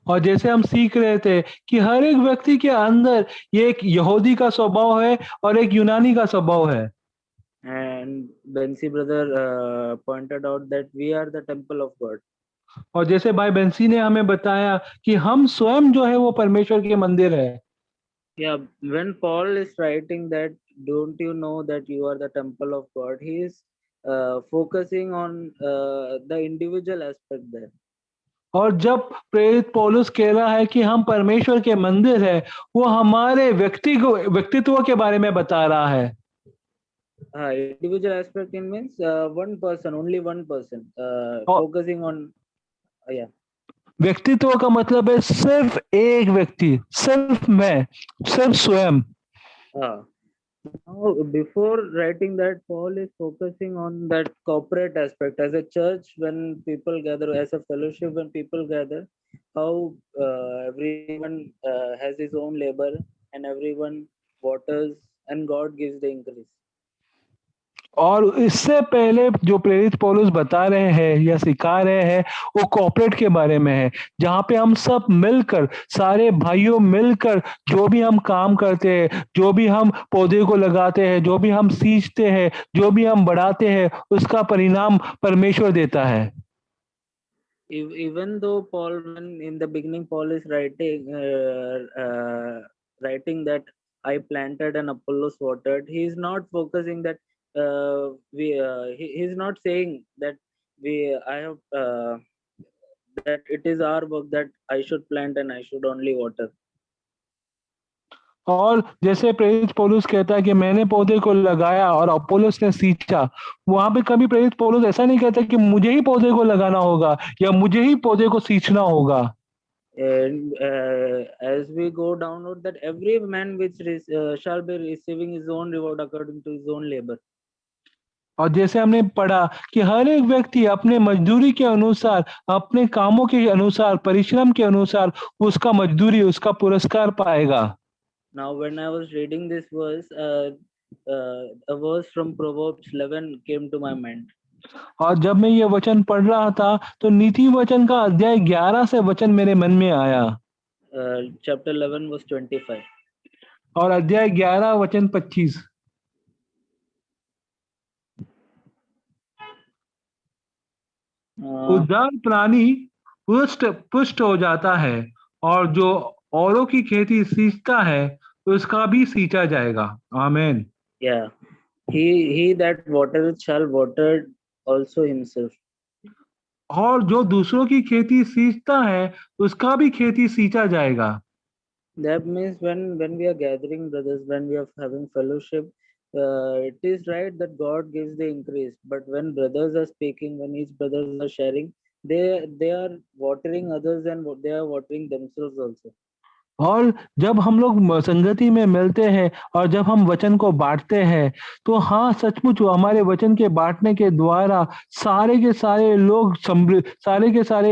और जैसे हम सीख रहे थे कि हर एक व्यक्ति के अंदर ये एक यहूदी का स्वभाव है और एक यूनानी का स्वभाव है। And Bensi brother pointed out that we are the temple of God. और जैसे भाई बेंसी ने हमें बताया कि हम स्वयं जो है वो परमेश्वर के मंदिर है। Yeah, when Paul is writing that, don't you know that you are the temple of God? He is focusing on the individual aspect there. और जब प्रेरित पौलुस कह रहा है कि हम परमेश्वर के मंदिर है, वो हमारे व्यक्तित्व के बारे में बता रहा है। Individual aspect in means one person, only one person, focusing on yeah. व्यक्तित्व का मतलब है सिर्फ एक व्यक्ति, सिर्फ मैं, सिर्फ स्वयं। Now, before writing that, Paul is focusing on that corporate aspect. As a church, when people gather, as a fellowship, when people gather, how everyone has his own labor and everyone waters and God gives the increase. और इससे पहले जो प्रेरित पौलुस बता रहे हैं या सिखा रहे हैं वो कॉर्पोरेट के बारे में है, जहाँ पे हम सब मिलकर, सारे भाइयों मिलकर जो भी हम काम करते हैं, जो भी हम पौधे को लगाते हैं, जो भी हम सींचते हैं, जो भी हम बढ़ाते हैं, उसका परिणाम परमेश्वर देता है। Even though Paul, when in the beginning, Paul is writing that I planted and Apollos watered, he is not focusing that he is not saying that I have that it is our work that I should plant and I should only water. और जैसे प्रेरित पौलुस कहता है कि मैंने पौधे को लगाया और अपोलोस ने सींचा, वहां पे कभी प्रेरित पौलुस ऐसा नहीं कहता कि मुझे ही पौधे को लगाना होगा या मुझे ही पौधे को सींचना होगा। And as we go downward, that every man which shall be receiving his own reward according to his own labor. और जैसे हमने पढ़ा कि हर एक व्यक्ति अपने मजदूरी के अनुसार, अपने कामों के अनुसार, परिश्रम के अनुसार उसका मजदूरी, उसका पुरस्कार पाएगा। Now, when I was reading this verse, a verse from Proverbs 11 came to my mind. और जब मैं ये वचन पढ़ रहा था तो नीति वचन का अध्याय 11 से वचन मेरे मन में आया। Chapter 11 verse 25. और अध्याय 11 वचन 25। उदार प्राणी पुष्ट हो जाता है और जो औरों की खेती सींचता है उसका भी सींचा जाएगा। आमीन। Yeah, he that watereth shall water also himself. और जो दूसरों की खेती सींचता है उसका भी खेती सींचा जाएगा। That means when we are gathering, brothers, when we are having fellowship, it is right that God gives the increase. But when brothers are speaking, when each brothers are sharing, they are watering others and they are watering themselves also. और जब हम लोग संगति में मिलते हैं और जब हम वचन को बांटते हैं तो हाँ, सचमुच हमारे वचन के बांटने के द्वारा सारे के सारे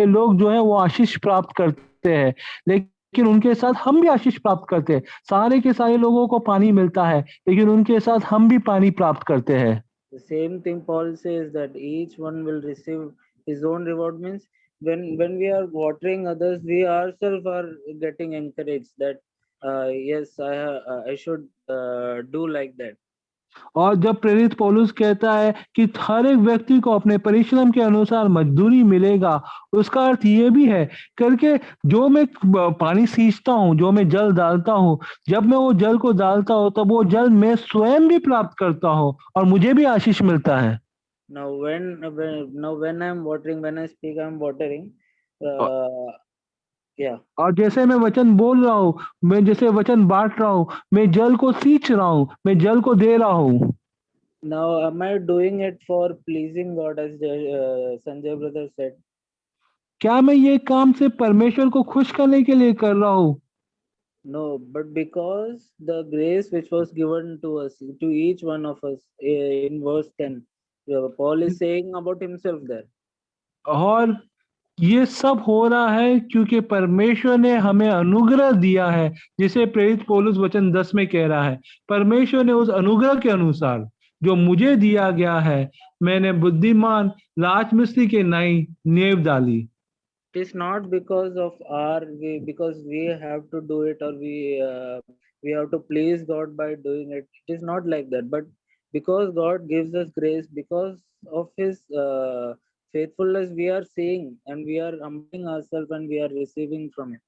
लोग जो है वो आशीष प्राप्त करते हैं, लेकिन उनके साथ हम भी आशीष प्राप्त करते हैं। सारे के सारे लोगों को पानी मिलता है लेकिन उनके साथ हम भी पानी प्राप्त करते हैं। The same thing Paul says that each one will receive his own reward. Means when we are watering others, we ourselves are getting encouraged that yes, I should do like that. और जब प्रेरित पौलुस कहता है कि हर एक व्यक्ति को अपने परिश्रम के अनुसार मजदूरी मिलेगा, उसका अर्थ ये भी है करके जो मैं पानी सींचता हूँ, जो मैं जल डालता हूँ, जब मैं वो जल को डालता हूँ तब वो जल मैं स्वयं भी प्राप्त करता हूँ और मुझे भी आशीष मिलता है। Now when I'm watering, when I speak, I'm watering. Yeah. और जैसे मैं वचन बोल रहा हूँ, मैं जैसे वचन बांट रहा हूँ, मैं जल को सींच रहा हूँ, मैं जल को दे रहा हूँ। Now am I doing it for pleasing God, as Sanjay brother said? क्या मैं ये काम सिर्फ परमेश्वर को खुश करने के लिए कर रहा हूँ? No, but because the grace which was given to us, to each one of us, in verse 10, Paul is saying about himself there. और ये सब हो रहा है क्योंकि परमेश्वर ने हमें अनुग्रह दिया है, जिसे प्रेरित पौलुस वचन 10 में कह रहा है। परमेश्वर ने उस अनुग्रह के अनुसार जो मुझे दिया गया है, मैंने बुद्धिमान राजमिस्त्री के नाई नींव डाली। It is not because of because we have to do it, or we have to please God by doing it. It is not like that, but because God gives us grace, because of His faithfulness, we are seeing and we are humbling ourselves and we are receiving from Him.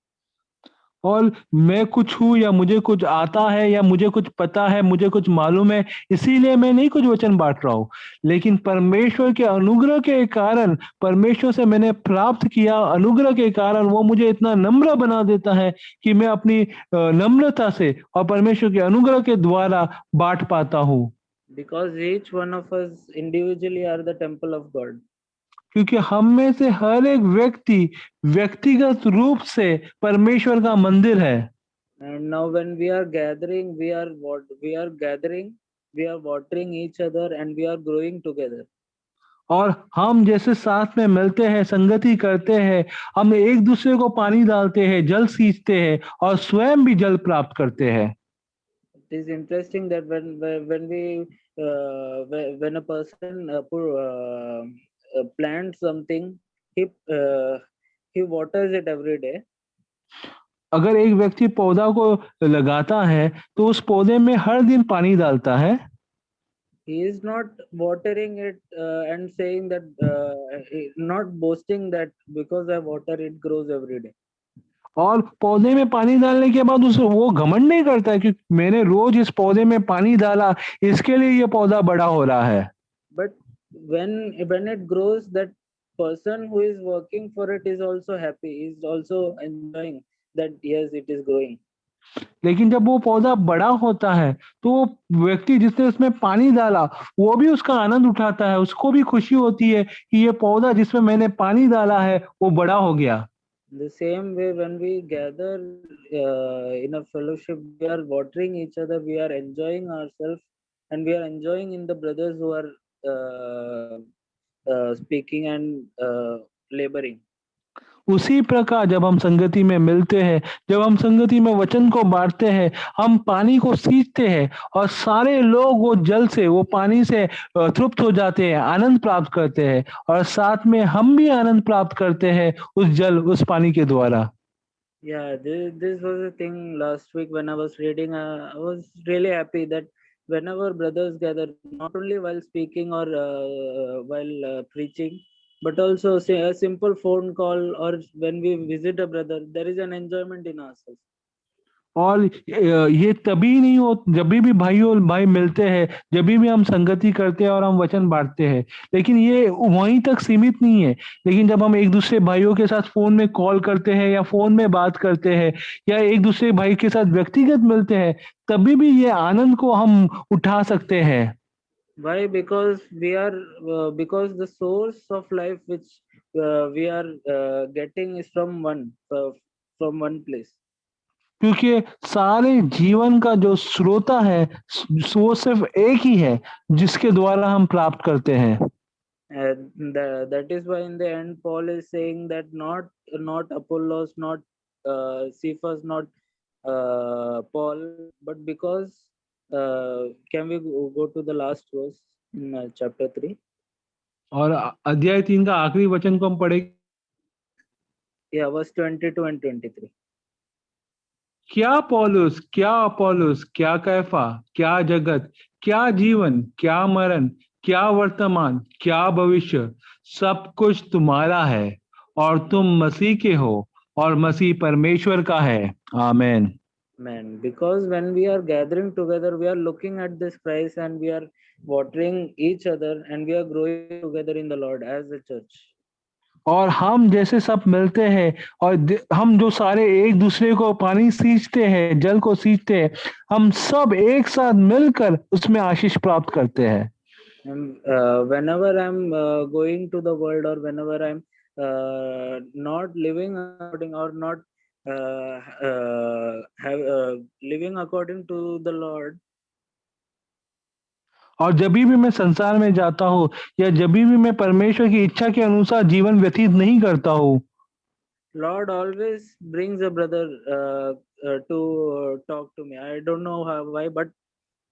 और मैं कुछ हूँ या मुझे कुछ आता है या मुझे कुछ पता है, मुझे कुछ मालूम है, इसीलिए मैं नहीं कुछ वचन बांट रहा हूँ, लेकिन परमेश्वर के अनुग्रह के कारण, परमेश्वर से मैंने प्राप्त किया अनुग्रह के कारण वो मुझे इतना नम्र बना देता है कि मैं अपनी नम्रता से और परमेश्वर के अनुग्रह के द्वारा बांट पाता हूँ। Because each one of us individually are the temple of God. क्योंकि हम में से हर एक व्यक्ति व्यक्तिगत रूप से परमेश्वर का मंदिर है। And now when we are gathering, we are watering each other and we are growing together. और हम जैसे साथ में मिलते हैं, संगति करते हैं, हम एक दूसरे को पानी डालते हैं, जल सींचते हैं और स्वयं भी जल प्राप्त करते हैं। It is interesting that when we when a person plants something, he waters it every day. अगर एक व्यक्ति पौधा को लगाता है तो उस पौधे में हर दिन पानी डालता है। He is not watering it and saying that not boasting that because I water it grows every day. और पौधे में पानी डालने के बाद उस वो घमंड नहीं करता है कि मैंने रोज इस पौधे में पानी डाला, इसके लिए ये पौधा बड़ा हो रहा है। But when it grows, that person who is working for it is also happy, is also enjoying that yes, it is growing. लेकिन जब वो पौधा बड़ा होता है तो वो व्यक्ति जिसने उसमें पानी डाला वो भी उसका आनंद उठाता है, उसको भी खुशी होती है कि ये पौधा जिसमें मैंने पानी डाला है वो बड़ा हो गया। The same way, when we gather in a fellowship, we are watering each other, we are enjoying ourselves, and we are enjoying in the brothers who are speaking and laboring. उसी प्रकार जब हम संगति में मिलते हैं, जब हम संगति में वचन को बांटते हैं, हम पानी को सींचते हैं और सारे लोग वो जल से, वो पानी से तृप्त हो जाते हैं, आनंद प्राप्त करते हैं और साथ में हम भी आनंद प्राप्त करते हैं उस जल, उस पानी के द्वारा। Yeah, this was a thing last week when I was reading. I was really happy that whenever brothers gather, not only while speaking or while preaching, but also say a simple phone call or when we visit a brother, there is an enjoyment in ourselves. और ये तभी नहीं हो, जब भी भाई मिलते हैं, जब भी हम संगति करते हैं और हम वचन बांटते हैं, लेकिन ये वहीं तक सीमित नहीं है। लेकिन जब हम एक दूसरे भाइयों के साथ फोन में कॉल करते हैं या फोन में बात करते हैं या एक दूसरे भाई के साथ व्यक्तिगत मिलते हैं, तभी भी ये आनंद को हम उठा सकते हैं। Why? Because because the source of life which we are getting is from one place. क्योंकि सारे जीवन का जो स्रोता है वो सिर्फ एक ही है जिसके द्वारा हम प्राप्त करते हैं। And that is why in the end Paul is saying that not Apollos, not Cephas, not Paul, but because can we go to the last verse in chapter 3? और अध्याय 3 का आखिरी वचन को हम पढ़ेंगे। Yeah, verse 22 and 23. क्या पौलुस, क्या अपोलोस, क्या कैफा, क्या जगत, क्या जीवन, क्या मरण, क्या वर्तमान, क्या भविष्य, सब कुछ तुम्हारा है और तुम मसीह के हो और मसीह परमेश्वर का है। आमेन। Man, because when we are gathering together, we are looking at this Christ and we are watering each other and we are growing together in the Lord as a church. और हम जैसे सब मिलते हैं और हम जो सारे एक दूसरे को पानी सींचते हैं, जल को सींचते हैं, हम सब एक साथ मिलकर उसमें आशीष प्राप्त करते हैं। And whenever I'm going to the world or whenever I'm not living according or not living according to the Lord, और जब भी मैं संसार में जाता हूँ या जब भी मैं परमेश्वर की इच्छा के अनुसार जीवन व्यतीत नहीं करता हूँ, Lord always brings a brother to talk to me. I don't know why, but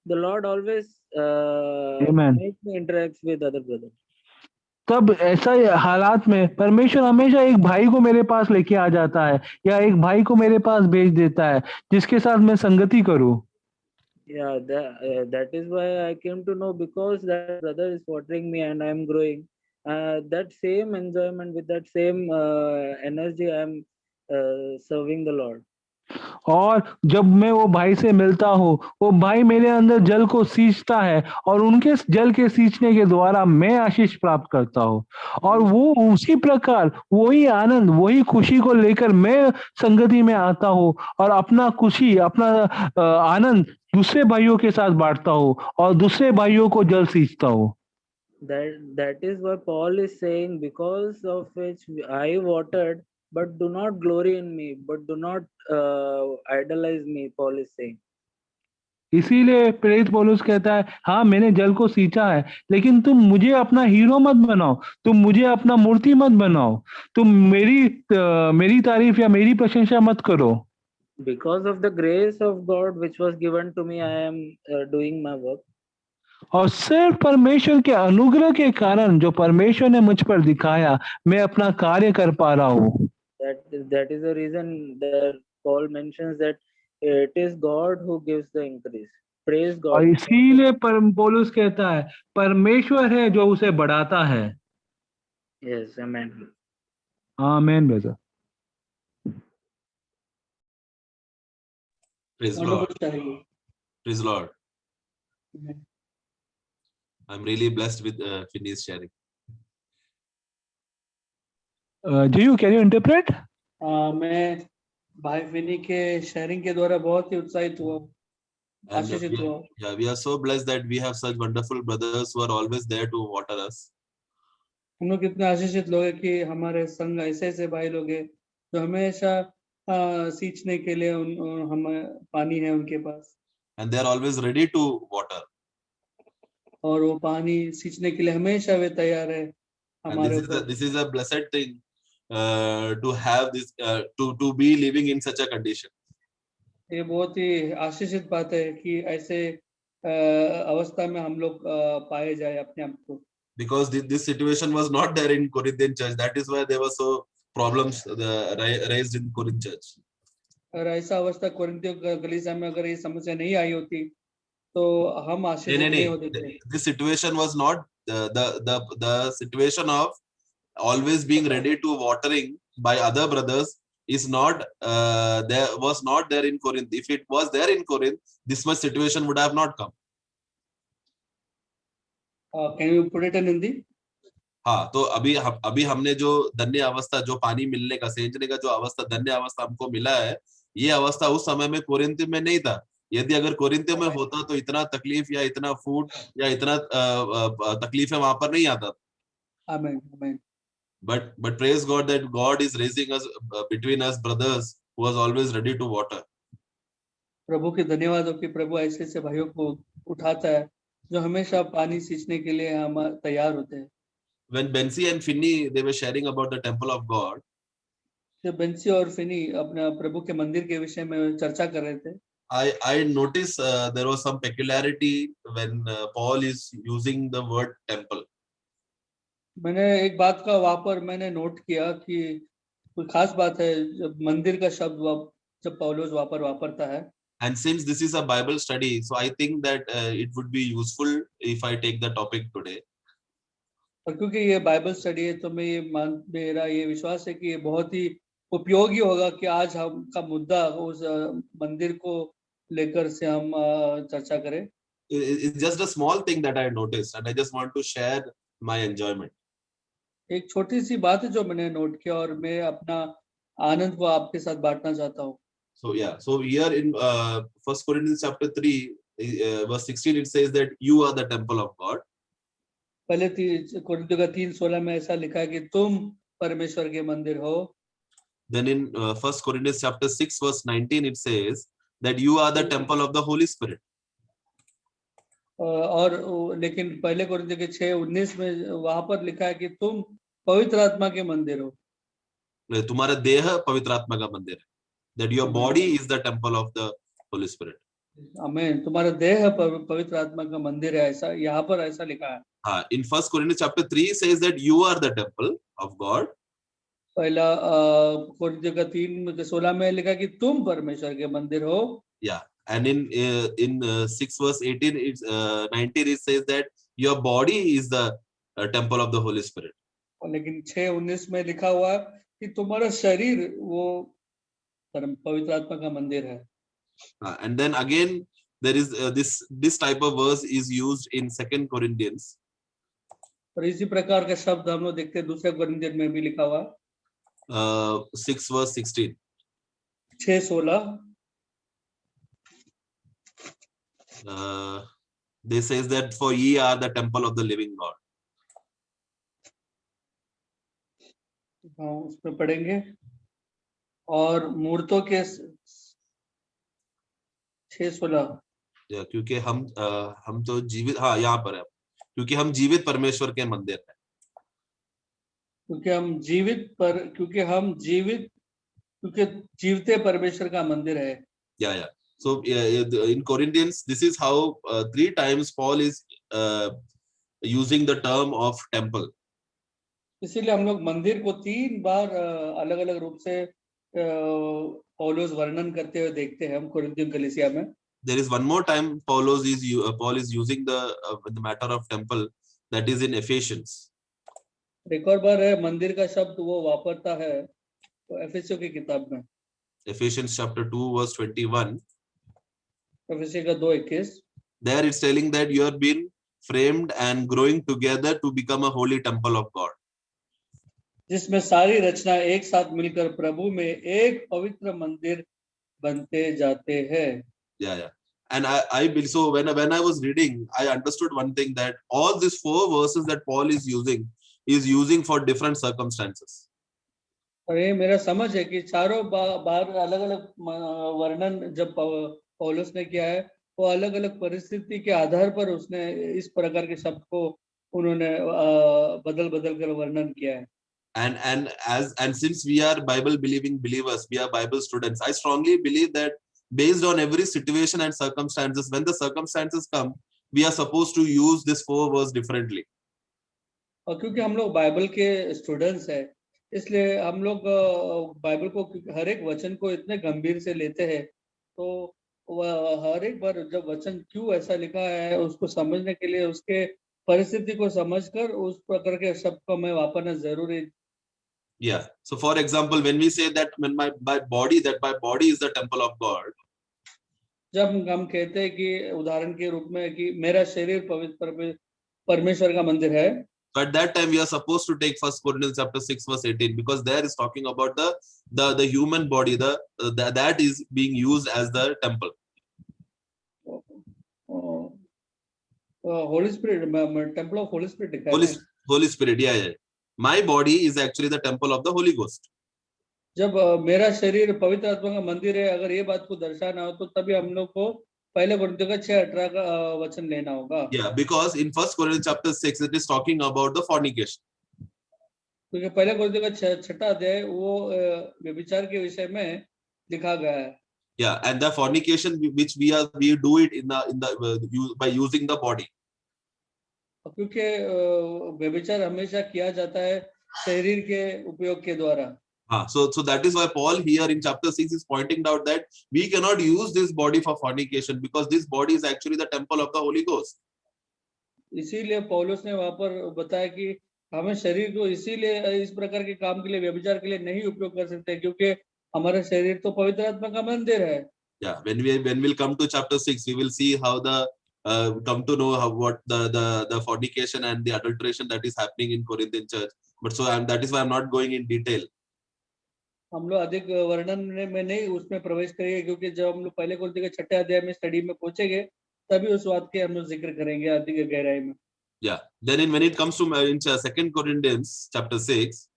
the Lord always Amen. makes me interact with other brothers. तब ऐसा हालात में परमेश्वर हमेशा एक भाई को मेरे पास लेके आ जाता है या एक भाई को मेरे पास भेज देता है जिसके साथ मैं संगति करूं। Yeah, that is why I came to know, because that brother is watering me and I am growing. That same enjoyment, with that same energy, I am serving the Lord. और जब मैं वो भाई से मिलता हूँ, वो भाई मेरे अंदर जल को सींचता है और उनके जल के सींचने के द्वारा मैं आशीष प्राप्त करता हूँ और वो उसी प्रकार वही आनंद वही खुशी को लेकर मैं संगति में आता हूँ और अपना खुशी अपना आनंद दूसरे भाइयों के साथ बांटता हूँ और दूसरे भाइयों को जल सींचता हूँ। That is why Paul is saying, because of which I watered, but do not glory in me, but do not idolize me. Paul is saying. इसीलिए प्रेरित पौलुस कहता है, हाँ मैंने जल को सींचा है, लेकिन तुम मुझे अपना हीरो मत बनाओ, तुम मुझे अपना मूर्ति मत बनाओ, तुम मेरी तारीफ या मेरी प्रशंसा मत करो। Because of the grace of God which was given to me, I am doing my work. और सिर्फ परमेश्वर के अनुग्रह के कारण जो परमेश्वर ने मुझ पर दिखाया, मैं अपना कार्य कर पा रहा हूँ। That is the reason that Paul mentions that it is God who gives the increase. Praise God. और इसीलिए पौलुस कहता है, परमेश्वर है जो उसे बढ़ाता है। Yes, amen. आमीन brother. Praise Wonderful Lord. sharing. Praise Lord. Amen. I'm really blessed with Finney's sharing. जीयू कैन यू इंटरप्रेट? मैं भाई विनी के शेयरिंग के द्वारा बहुत ही उत्साहित हुआ, And आशीषित हुआ। yeah, we are so blessed that we have such wonderful brothers who are always there to water us. हम लोग कितने आशीषित लोग हैं कि हमारे संग ऐसे ऐसे भाई लोग हैं जो हमेशा सींचने के लिए हम पानी है उनके पास, And they are always ready to water. और वो पानी सींचने के लिए हमेशा वे तैयार है And हमारे ऊपर। this is a blessed thing to have this to be living in such a condition. ये बहुत ही आशीषित बात है कि ऐसे अवस्था में हम लोग पाए जाए अपने आप को। Because this situation was not there in Corinthian church. That is why there were so problems raised in Corinth church. और ऐसा अवस्था कोरिन्थियों कलीसिया में अगर ये समस्या नहीं आई होती तो हम आशीषित नहीं होते थे। This situation was not the situation of always being ready to watering by other brothers is not was not there in Corinth. If it was there in Corinth, this much situation would have not come. Can you put it in Hindi? हाँ, तो अभी हमने जो धन्य अवस्था, जो पानी मिलने का, सींचने का जो अवस्था, धन्य अवस्था हमको मिला है, ये अवस्था उस समय में कोरिन्थ में नहीं था। यदि अगर कोरिन्थ में होता तो इतना तकलीफ या इतना फूड या इतना तकलीफ वहां पर नहीं आता। Amen, amen. But praise God that God is raising us between us brothers who was always ready to water. प्रभु के धन्यवाद हो कि प्रभु ऐसे ऐसे भाइयों को उठाता है जो हमेशा पानी सींचने के लिए हम तैयार होते हैं। When Bensi and Finney they were sharing about the temple of God, जब बेंसी और फिनी अपने प्रभु के मंदिर के विषय में चर्चा कर रहे थे, I noticed there was some peculiarity when Paul is using the word temple. मैंने एक बात का वहां पर मैंने नोट किया कि कोई खास बात है जब मंदिर का शब्द जब पौलुस वहां पर वापरता है। And since this is a Bible study, so I think that it would be useful if I take the topic today. और क्योंकि ये बाइबल स्टडी है तो मेरा ये विश्वास है कि ये बहुत ही उपयोगी होगा कि आज हम का मुद्दा उस मंदिर को लेकर से हम चर्चा करें। It's just a small thing that I noticed, and I just want to share my enjoyment. एक छोटी सी बात है जो मैंने नोट किया और मैं अपना आनंद को आपके साथ बांटना चाहता हूँ। So yeah, so here in 1 Corinthians chapter 3, verse 16, it says that you are the temple of God. पहले कोरिन्थियों का 3:16 में ऐसा लिखा है कि तुम परमेश्वर के मंदिर हो। Then in 1 Corinthians chapter 6 verse 19 it says that you are the temple of the Holy Spirit. लेकिन पहले कोरिन्थियों के 6:19 में वहां पर लिखा है कि तुम पवित्र आत्मा के मंदिर हो. तुम्हारा देह पवित्र आत्मा का मंदिर है. That your body is the temple of the Holy Spirit. आमीन. तुम्हारा देह पवित्र आत्मा का मंदिर है, ऐसा यहाँ पर ऐसा लिखा है. In 1 Corinthians chapter 3 says that you are the temple of God. पहला कोरिन्थियों का 3:16 में लिखा कि तुम परमेश्वर के मंदिर हो. Yeah, and in 6 verse 18 it's 19 it says that your body is the temple of the Holy Spirit. लेकिन 6:19 में लिखा हुआ कि तुम्हारा शरीर वो पवित्र आत्मा का मंदिर है. And then again there is this type of verse is used in 2 Corinthians. और इसी प्रकार का शब्द हम लोग देखते हैं दूसरे कोरिन्थियन में भी लिखा हुआ 6 verse 16. 6:16 This says that for ye are the temple of the living God. हाँ, उसमें पढ़ेंगे. और मूर्तों के 6:16 क्योंकि हम तो जीवित, हाँ यहाँ पर है, क्योंकि हम जीवित परमेश्वर के मंदिर हैं. क्योंकि जीवते परमेश्वर का मंदिर है. Yeah. So in Corinthians, this is how 3 times Paul is using the term of temple. इसीलिए हम लोग मंदिर को 3 बार अलग अलग रूप से पौलुस वर्णन करते हुए देखते हैं हम कोरिन्थियन कलीसिया में. There is one more time Paul is using the matter of temple, that is in Ephesians. एक और बार है मंदिर का शब्द वो वापरता है तो एफेसियों की किताब में. Ephesians chapter 2 verse 21. एफेसियों का 2:21. There it's telling that you have been framed and growing together to become a holy temple of God. जिसमें सारी रचना एक साथ मिलकर प्रभु में एक पवित्र मंदिर बनते जाते हैं. Yeah. And I believe so. When I was reading, I understood one thing, that all these 4 verses that Paul is using for different circumstances. और ये मेरा समझ है कि चारों बार अलग अलग वर्णन जब पौलुस ने किया है वो अलग अलग परिस्थिति के आधार पर उसने इस प्रकार के शब्द को उन्होंने बदल कर वर्णन किया है. And since we are Bible believing believers, we are Bible students, I strongly believe that based on every situation and circumstances, when the circumstances come, we are supposed to use this 4 verse differently. और क्योंकि हम लोग Bible के students हैं, इसलिए हम लोग Bible को हर एक वचन को इतने गंभीर से लेते हैं. तो हर एक बार जब वचन क्यों ऐसा लिखा है उसको समझने के लिए उसके परिस्थिति को समझकर उस प्रकार के शब्द को हमें वापरना जरूरी. Yeah. So for example, when we say that when my body is the temple of God, जब हम कहते हैं कि उदाहरण के रूप में कि मेरा शरीर पवित्र परमेश्वर का मंदिर है, so at that time we are supposed to take 1 Corinthians chapter 6 verse 18, because there is talking about the human body, that is being used as the temple. Holy Spirit, temple of Holy Spirit लिखा है. Holy Spirit, yeah. My body is actually the temple of the Holy Ghost. जब मेरा शरीर पवित्र आत्मा का मंदिर है, अगर ये बात को दर्शाना हो तो तभी हम लोग को पहले कोरिन्थियों का 6:18 का वचन लेना होगा. Yeah, because in 1 Corinthians chapter 6 it is talking about the fornication. क्योंकि पहले कोरिन्थियों का 6 अध्याय वो व्यभिचार के विषय में लिखा गया है. Yeah, and the fornication which we do it in the by using the body. क्योंकि व्यभिचार हमेशा किया जाता है शरीर के उपयोग के द्वारा. So that is why Paul here in chapter 6 is pointing out that we cannot use this body for fornication, because this body is actually the temple of the Holy Ghost. इसीलिए पौलुस ने वहां पर बताया कि हमें शरीर को इसीलिए इस प्रकार के काम के लिए व्यभिचार के लिए नहीं उपयोग कर सकते, क्योंकि हमारा शरीर तो पवित्र आत्मा का मंदिर है. Yeah, when we'll come to chapter 6, we will see how come to know what the fornication and the adulteration that is happening in Corinthian church. But that is why I'm not going in detail. हम लोग अधिक वर्णन में नहीं उसमें प्रवेश करेंगे, क्योंकि जब हम लोग पहले कोरिन्थियों के 6 अध्याय में स्टडी में पहुंचेंगे तभी उस बात के हम लोग जिक्र करेंगे अधिक गहराई में. Yeah. Then when it comes to in 2 Corinthians chapter 6,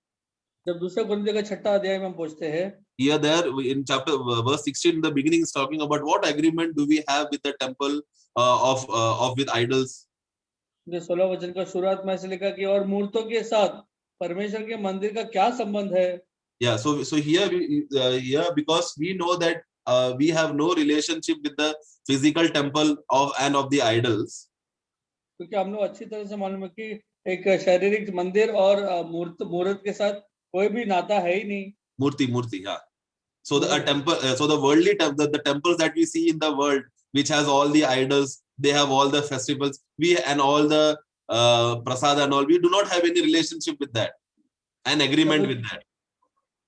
जब दूसरा कुरिन्थियों का 6 अध्याय में हम पहुंचते हैं, here there in chapter verse 16 in the beginning is talking about what agreement do we have with the temple of with idols. जो 16 वचन का शुरुआत में ऐसे लिखा कि और मूर्तों के साथ परमेश्वर के मंदिर का क्या संबंध है? Yeah, so here here because we know that we have no relationship with the physical temple of the idols. क्योंकि हम लोग अच्छी तरह से मालूम है कि एक शारीरिक मंदिर और मूर्त के साथ कोई भी नाता है ही नहीं। Murti, yeah. So the temple, so the worldly the temples that we see in the world, which has all the idols, they have all the festivals, and all the prasad and all. We do not have any relationship with that, an agreement with that.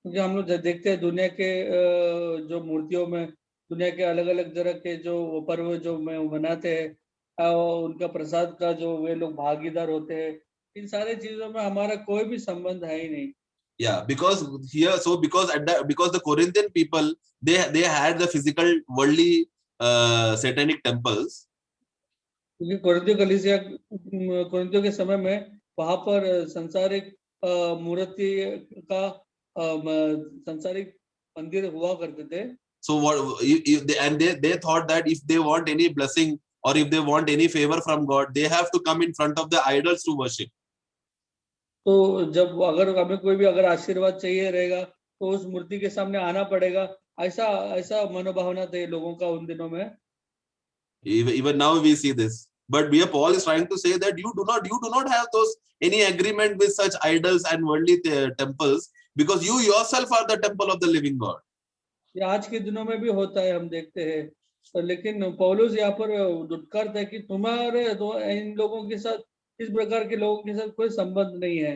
क्योंकि हम लोग देखते हैं दुनिया के जो मूर्तियों में दुनिया के अलग अलग तरह के जो पर्व जो मनाते हैं, उनका प्रसाद का जो वे लोग भागीदार होते हैं, इन सारे चीजों में हमारा कोई भी संबंध है ही नहीं। Yeah, because here, so because because the Corinthian people they had the physical worldly satanic temples. क्योंकि कुरिन्थियों के समय में वहां पर संसारिक मूर्ति का संसारिक मंदिर हुआ करते थे। So what they thought that if they want any blessing or if they want any favor from God, they have to come in front of the idols to worship. तो जब अगर हमें कोई भी अगर आशीर्वाद चाहिए रहेगा तो उस मूर्ति के सामने आना पड़ेगा, ऐसा ऐसा मनोभावना थे लोगों का उन दिनों में। Even now we see this, but here Paul is trying to say that you do not have those any agreement with such idols and worldly temples, because you yourself are the temple of the living God. ये आज के दिनों में भी होता है, हम देखते हैं। तो लेकिन पौलुस यहाँ पर दुत्कारता है कि तुम्हारे तो इन लोगों के साथ, इस प्रकार के लोगों के साथ कोई संबंध नहीं है।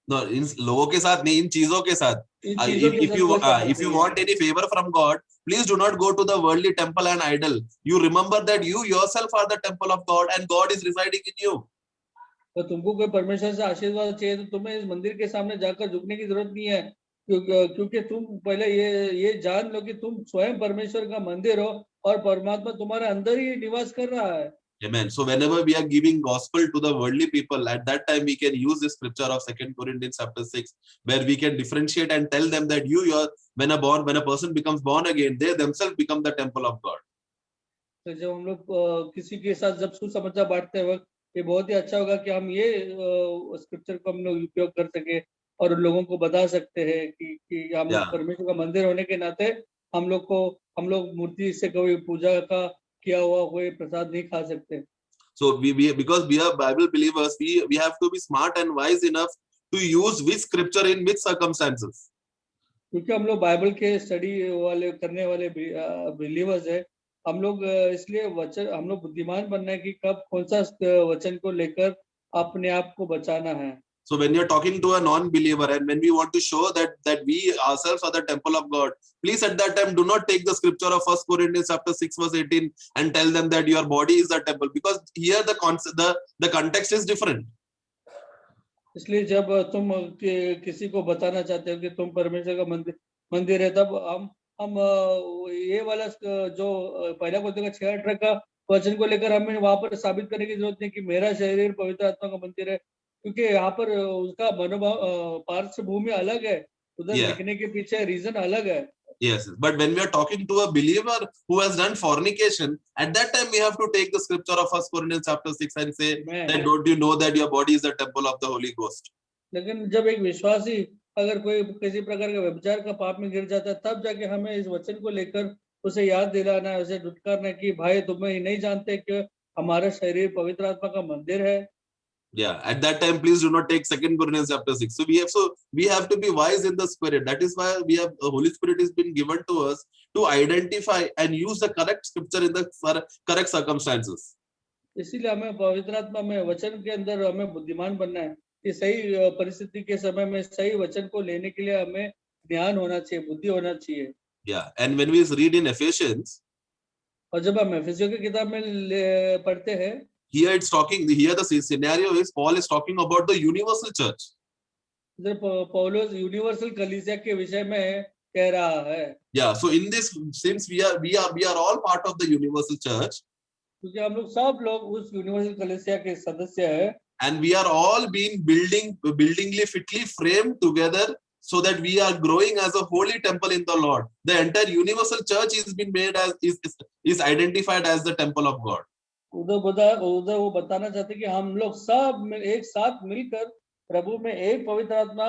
No, इन लोगों के साथ नहीं, इन चीजों के साथ. If you want any favor from God, please do not go to the worldly temple and idol. You remember that you yourself are the temple of God and God is residing in you. तो तुमको कोई परमेश्वर से आशीर्वाद चाहिए तो तुम्हें इस मंदिर के सामने जाकर झुकने की जरूरत नहीं है, क्योंकि तुम पहले ये जान लो कि तुम स्वयं परमेश्वर का मंदिर हो और परमात्मा तुम्हारे अंदर ही निवास कर रहा है। Amen. So whenever we are giving gospel to the worldly people, at that time we can use this scripture of 2 Corinthians chapter 6, where we can differentiate and tell them that when a person becomes born again, they themselves become the temple of God. तो जब हम लोग किसी के साथ जब सुसमाचार बांटते वक्त ये बहुत ही अच्छा होगा कि हम ये स्क्रिप्चर को हम लोग उपयोग कर सके और उन लोगों को बता सकते हैं कि हम लोग परमेश्वर का मंदिर होने के नाते हम लोग मूर्ति से कोई पूजा का किया हुआ कोई प्रसाद नहीं खा सकते। So because we are Bible believers, we have to be smart and wise enough to use which scripture in which circumstances. क्योंकि हम लोग बाइबल के स्टडी वाले करने वाले बिलीवर्स है, हम लोग इसलिए वचन हम लोग बुद्धिमान बनना है कि कब कौन सा वचन को लेकर अपने आप को बचाना है। So when you're talking to a non-believer and when we want to show that we ourselves are the temple of God, please at that time do not take the scripture of 1 Corinthians chapter 6 verse 18 and tell them that your body is the temple, because here the context is different. इसलिए जब तुम किसी को बताना चाहते हो कि तुम परमेश्वर का मंदिर है, तब हम ये वाला जो पहला कोरिन्थियों का 6:18 का वचन को लेकर हमें वहां पर साबित करने की जरूरत नहीं कि मेरा शरीर पवित्र आत्मा का मंदिर है, क्योंकि यहाँ पर उसका मनोभाव पार्श्वभूमि अलग है, उधर लिखने के पीछे रीजन अलग है। Yes, but when we are talking to a believer who has done fornication, at that time we have to take the scripture of 1 Corinthians chapter 6 and say that don't you know that your body is the temple of the Holy Ghost. लेकिन जब एक विश्वासी अगर कोई किसी प्रकार का व्यभिचार का पाप में गिर जाता है, तब जाके हमें इस वचन को लेकर उसे याद दिलाना है, उसे धुतकारना है कि भाई तुम्हें नहीं जानते कि हमारा शरीर पवित्र आत्मा का मंदिर है। Yeah, at that time please do not take 2 Corinthians chapter 6. So we have to be wise in the spirit. That is why we have the Holy Spirit has been given to us to identify and use the correct scripture in the correct circumstances. इसीलिए हमें पवित्र आत्मा में वचन के अंदर हमें बुद्धिमान बनना है कि सही परिस्थिति के समय में सही वचन को लेने के लिए हमें ज्ञान होना चाहिए, बुद्धि होना चाहिए। Yeah, and when we read in Ephesians, और जब हम एफिसियों की किताब में पढ़ते हैं, here the scenario is Paul is talking about the universal church. पौलुस यूनिवर्सल कलीसिया के विषय में कह रहा है। Yeah, so in this, since we are all part of the universal church, क्योंकि हम लोग सब लोग उस यूनिवर्सल कलीसिया के सदस्य हैं, and we are all being buildingly fitly framed together so that we are growing as a holy temple in the Lord. The entire universal church is been made as is identified as the temple of God. उधर वो बताना चाहते कि हम लोग सब एक साथ मिलकर प्रभु में एक पवित्र आत्मा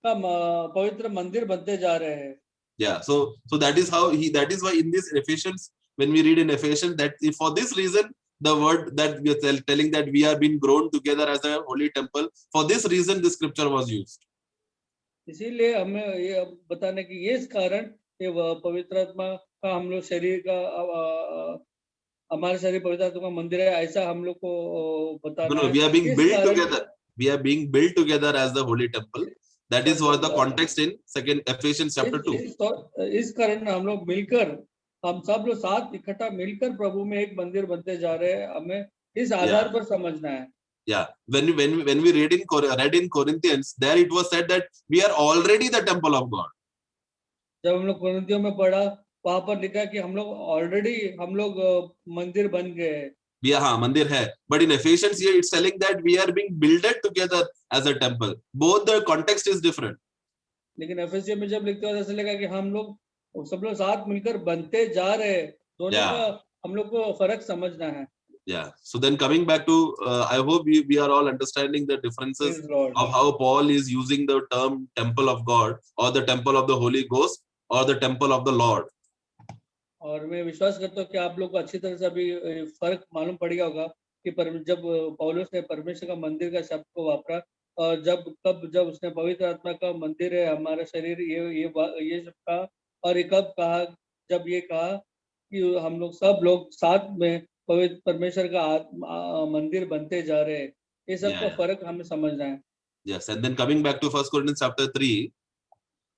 का पवित्र मंदिर बनते जा रहे हैं. Yeah, so that is how that is why in this Ephesians, when we read in Ephesians, that for this reason the word that we are telling that we are being grown together as a holy temple, for this reason this scripture was used. इसीलिए हमें ये बताने की ये इस कारण ये पवित्र आत्मा का हम लोग शरीर का हमारे शरीर पवित्र आत्मा का मंदिर है, ऐसा हम लोग को बताना है. We are being built together. We are being built together as the holy temple. That is what the context in second Ephesians chapter 2. इस कारण हम लोग मिलकर, हम सब लोग साथ इकट्ठा मिलकर प्रभु में एक मंदिर बनते जा रहे हैं. हमें इस आधार पर समझना है. Yeah, when we read in Corinthians, there it was said that we are already the temple of God. जब हम लोग कोरिन्थियों में पढ़ा, वहां पर लिखा कि हम लोग ऑलरेडी हम लोग मंदिर बन गए हैं. हाँ, मंदिर है. But in Ephesians here it's telling that we are being builded together as a temple. Both the context is different. लेकिन एफएससी में जब लिखते हो ऐसा लगा कि हम लोग सब लोग साथ मिलकर बनते जा रहे हैं. दोनों का हम लोग को फर्क समझना है. Yeah. So then coming back to, I hope we are all understanding the differences of how Paul is using the term temple of God or the temple of the Holy Ghost or the temple of the Lord. और मैं विश्वास करता हूँ कि आप लोग को अच्छी तरह से अभी फर्क मालूम पड़ गया होगा कि जब पौलुस ने परमेश्वर का मंदिर का शब्द को वापरा और जब उसने पवित्र आत्मा का मंदिर है हमारा शरीर ये सब कहा, और ये कब कहा, जब ये कहा कि हम लोग सब लोग साथ में पवित्र परमेश्वर का मंदिर बनते जा रहे हैं. ये सब का फर्क हमें समझना है. Yes, and then coming back to 1 Corinthians chapter 3.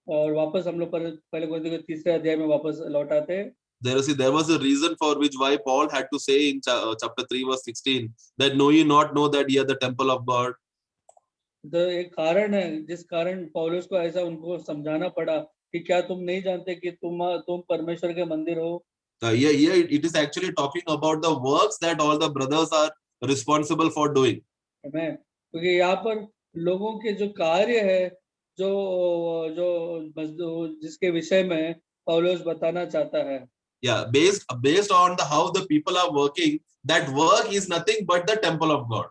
और वापस हम लोग पहले कोरिन्थियों के 3 अध्याय में वापस लौट आते हैं. There was a reason for which why Paul had to say in chapter 3 verse 16 that know ye not know that ye are the temple of God. तो एक कारण है जिस कारण पौलुस को ऐसा उनको समझाना पड़ा कि क्या तुम नहीं जानते कि तुम परमेश्वर के मंदिर हो. Here it is actually talking about the works that all the brothers are responsible for doing. क्योंकि यहाँ पर लोगों के जो कार्य है जो जिसके विषय में पौलुस बताना चाहता है. Yeah, based on how the people are working, that work is nothing but the temple of God.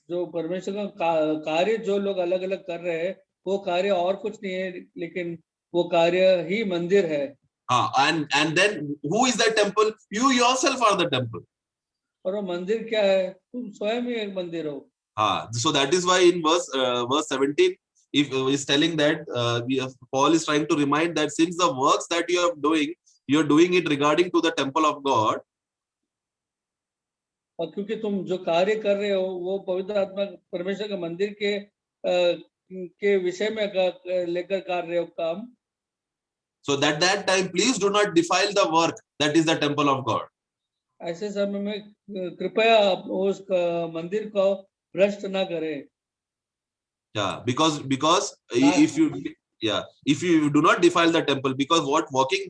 जो परमेश्वर का कार्य जो लोग अलग अलग कर रहे हैं वो कार्य और कुछ नहीं है, लेकिन वो कार्य ही मंदिर है. And then who is that temple? You yourself are the temple. और वो मंदिर क्या है? तुम स्वयं ही एक मंदिर हो. So that is why in verse 17 if is telling that Paul is trying to remind that since the works that you are doing it regarding to the temple of God. और क्योंकि तुम जो कार्य कर रहे हो वो पवित्र आत्मा परमेश्वर के मंदिर के विषय में लेकर कर रहे हो काम. So that time please do not defile the work that is the temple of God. ऐसे समय में कृपया उस मंदिर को भ्रष्ट ना करें. Yeah, because if you do not defile the temple, because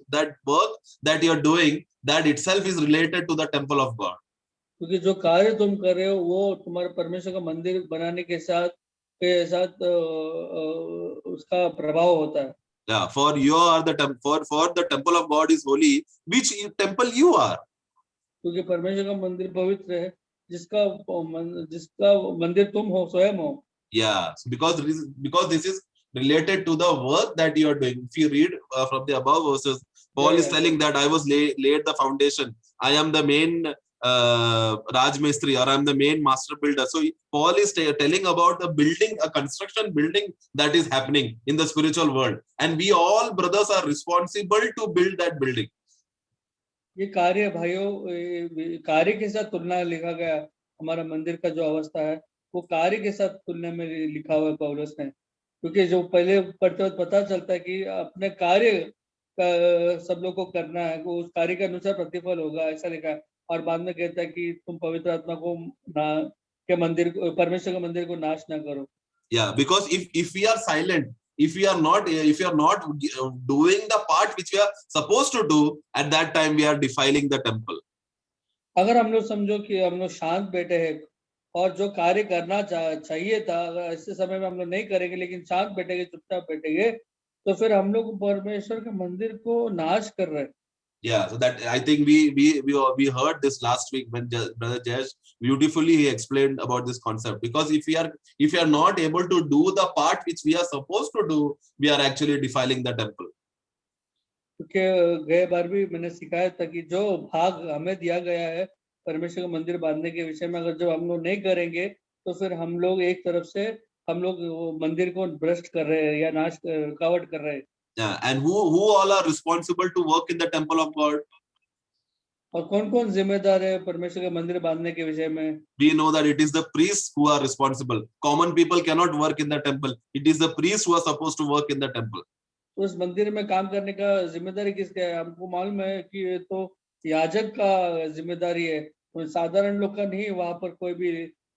that work that you are doing, that itself is related to the temple of God. क्योंकि जो कार्य तुम कर रहे हो वो तुम्हारे परमेश्वर का मंदिर बनाने के साथ उसका प्रभाव होता है. Yeah, for you are the for the temple of God is holy, which temple you are. क्योंकि परमेश्वर का मंदिर पवित्र है जिसका मंदिर तुम हो स्वयं हो. Yeah, so because this is related to the work that you are doing. If you read from the above verses, Paul is telling that I was laid the foundation. I am the main Rajmistri, or I am the main master builder. So Paul is telling about the building, a construction building that is happening in the spiritual world, and we all brothers are responsible to build that building. ये कार्य भाइयों कार्य के साथ तुलना लिखा गया. हमारा मंदिर का जो अवस्था है वो कार्य के साथ तुलना में लिखा हुआ है पौलुस ने. क्योंकि जो पहले पढ़ते वक्त पता चलता है कि अपने कार्य का सब लोग को करना है, उस कार्य के अनुसार प्रतिफल होगा, ऐसा लिखा है. और बाद में कहता है कि तुम पवित्र आत्मा को के मंदिर परमेश्वर के मंदिर को नाश ना करो. Yeah, because if we are silent, if you are not doing the part which we are supposed to do, at that time we are defiling the temple. अगर हम लोग समझो कि हम लोग शांत बैठे हैं और जो कार्य करना चाहिए था, अगर ऐसे समय में हम लोग नहीं करेंगे, लेकिन शांत बैठेंगे, चुपचाप बैठेंगे, तो फिर हम लोग परमेश्वर के मंदिर को नाश कर रहे हैं। Yeah, so that I think we heard this last week when Brother Jayesh beautifully he explained about this concept. Because if we are not able to do the part which we are supposed to do, we are actually defiling the temple. क्योंकि गए बार भी मैंने सिखाया था कि जो भाग हमें दिया गया है परमेश्वर का मंदिर बांधने के विषय में, अगर जब हम लोग नहीं करेंगे तो फिर हम लोग एक तरफ से हम लोग वो मंदिर को भ्रष्ट कर रहे हैं या नाश रुकावट कर रहे हैं। Yeah, and who all are responsible to work in the temple of God? और कौन कौन जिम्मेदार है परमेश्वर के मंदिर बांधने के विषय में? We know that it is the priests who are responsible. Common people cannot work in the temple. It is the priests who are supposed to work in the temple. उस मंदिर में काम करने का जिम्मेदारी किसका है? हमको मालूम है कि ये तो याजक का जिम्मेदारी है, तो साधारण लोग का नहीं वहां पर कोई भी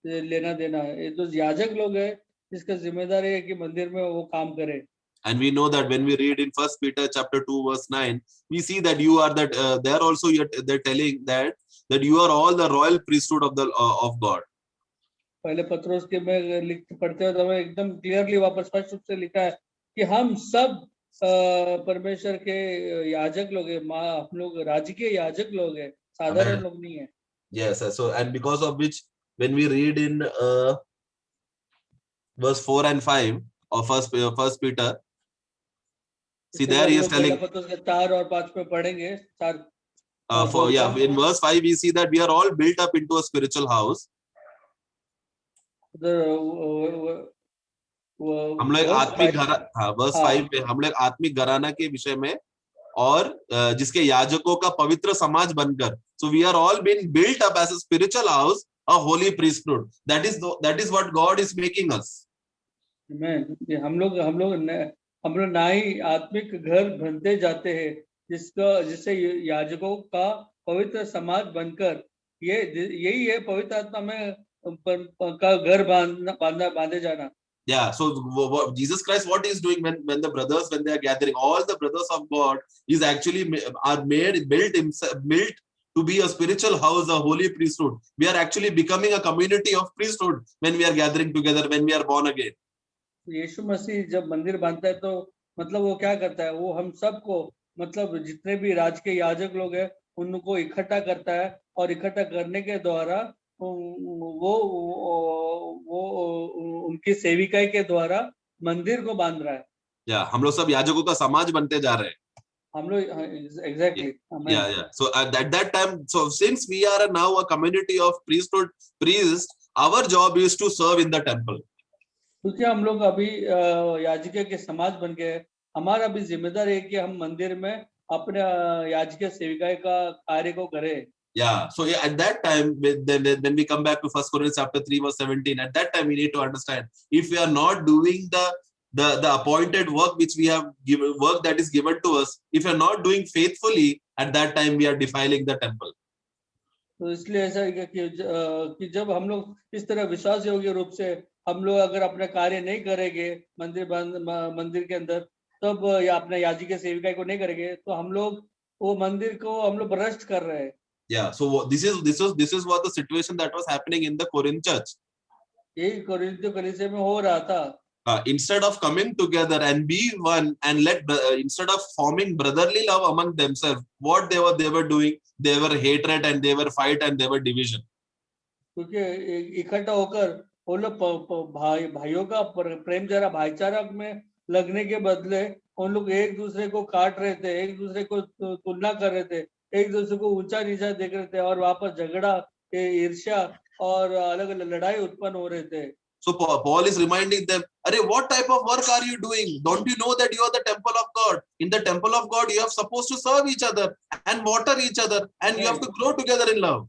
लेना देना है। ये तो याजक लोग है जिसका जिम्मेदारी है कि मंदिर में वो काम करे। And we know that when we read in 1 Peter chapter 2 verse 9, we see that you are that there also they're telling that you are all the royal priesthood of God. पहले पत्रोस के में पढ़ते हो तो एकदम क्लियरली वहां पर स्पष्ट रूप से लिखा है कि हम सब परमेश्वर के याजक लोग हैं, हम लोग राज्य के याजक लोग हैं, साधारण लोग नहीं है। Yes, so and because of which when we read in verse 4 and 5 of first Peter, see there he is telling 4 और 5 में पढ़ेंगे 4 in verse 5 we see that we are all built up into a spiritual house. हम लोग आत्मिक घर verse 5 में हम लोग आत्मिक घराना के विषय में और जिसके याजकों का पवित्र समाज बनकर, so we are all being built up as a spiritual house, a holy priesthood. That is what God is making us. हम लोग ना ही आत्मिक घर बनते जाते हैं जिससे याजकों का पवित्र समाज बनकर, यही है पवित्र आत्मा में का घर बांधे जाना। Yeah, so Jesus Christ, what he is doing when the brothers, when they are gathering, all the brothers of God is actually built to be a spiritual house, a holy priesthood. We are actually becoming a community of priesthood when we are gathering together, when we are born again. यीशु मसीह जब मंदिर बांधता है तो मतलब वो क्या करता है, वो हम सबको मतलब जितने भी राज के याजक लोग हैं उनको इकट्ठा करता है, और इकट्ठा करने के द्वारा वो उनकी सेविकाई के द्वारा मंदिर को बांध रहा है। हम लोग सब याजकों का समाज बनते जा रहे हैं। हम लोग exactly. So at that time, so since we are now a community of priests, our job is to serve in the temple. क्योंकि हम लोग अभी याजकीय के समाज बन गए, हमारा भी जिम्मेदारी है कि हम मंदिर में अपने याजकीय सेविकाई का कार्य को करें। Yeah, so at that time, when we come back to 1 Corinthians chapter 3 verse 17, at that time we need to understand, if we are not doing the appointed work which we have given, work that is given to us, if we are not doing faithfully, at that time we are defiling the temple. तो इसलिए ऐसा है कि जब हम लोग इस तरह विश्वास योग्य रूप से हम लोग अगर अपना कार्य नहीं करेंगे मंदिर के अंदर, तब या अपने याजकीय सेविकाई को नहीं करेंगे, तो हम लोग वो मंदिर को हम लोग भ्रष्ट कर रहे हैं। Yeah, so this is what the situation that was happening in the Corinth church. यही कोरिन्थियों कलीसिया में हो रहा था। Instead of coming together and be one and instead of forming brotherly love among themselves, what they were doing, they were hatred and they were fight and they were division. क्योंकि इकट्ठा होकर वो लोग भाइयों का प्रेम जरा भाईचारा में लगने के बदले उन लोग एक दूसरे को काट रहे थे, एक दूसरे को तुलना कर रहे थे, एक दूसरे को ऊंचा नीचा देख रहे थे, और वापस झगड़ा, ईर्ष्या और अलग अलग लड़ाई उत्पन्न हो रहे थे। So Paul is reminding them, what type of work are you doing? Don't you know that you are the temple of God? In the temple of God, you are supposed to serve each other and water each other, and you have to grow together in love.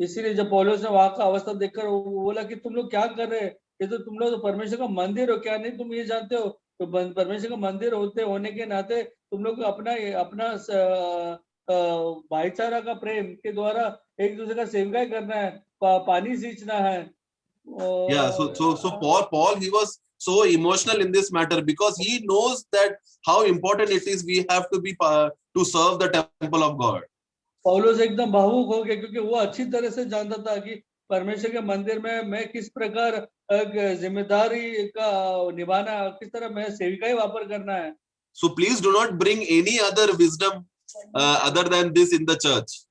इसीलिए जब पौलुस ने वहां का अवस्था देखकर बोला कि तुम लोग क्या कर रहे हैं, ये तो तुम लोग तो परमेश्वर का मंदिर हो, क्या नहीं तुम ये जानते हो? तो परमेश्वर का मंदिर होने के नाते तुम लोग अपना भाईचारा का प्रेम के द्वारा एक दूसरे का सेवकाई करना है, पानी सींचना है। Yeah, so Paul he was so emotional in this matter because he knows that how important it is we have to be to serve the temple of God. पौलुस एकदम भावुक हो गया क्योंकि वो अच्छी तरह से जानता था कि परमेश्वर के मंदिर में मैं किस प्रकार जिम्मेदारी का निभाना, किस तरह मैं सेविकाई वापर करना है। So please do not bring any other wisdom other than this in the church.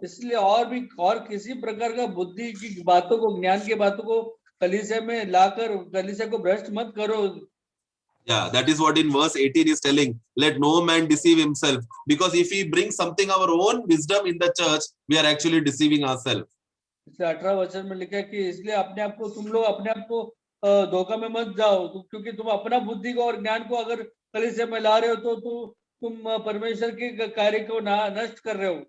इसलिए और किसी प्रकार का बुद्धि की बातों को, ज्ञान की बातों को कलीसिया में लाकर कलीसिया को भ्रष्ट मत करो। Yeah, that is what in verse 18 is telling. Let no man deceive himself. Because if we bring something our own wisdom in the church, we are actually deceiving ourselves. इसलिए 18 वचन में लिखा है कि इसलिए अपने आप को तुम लोग अपने आप को धोखा में मत जाओ, क्योंकि तुम अपना बुद्धि को और ज्ञान को अगर कलीसिया में ला रहे हो तो तुम परमेश्वर के कार्य को नष्ट कर रहे हो।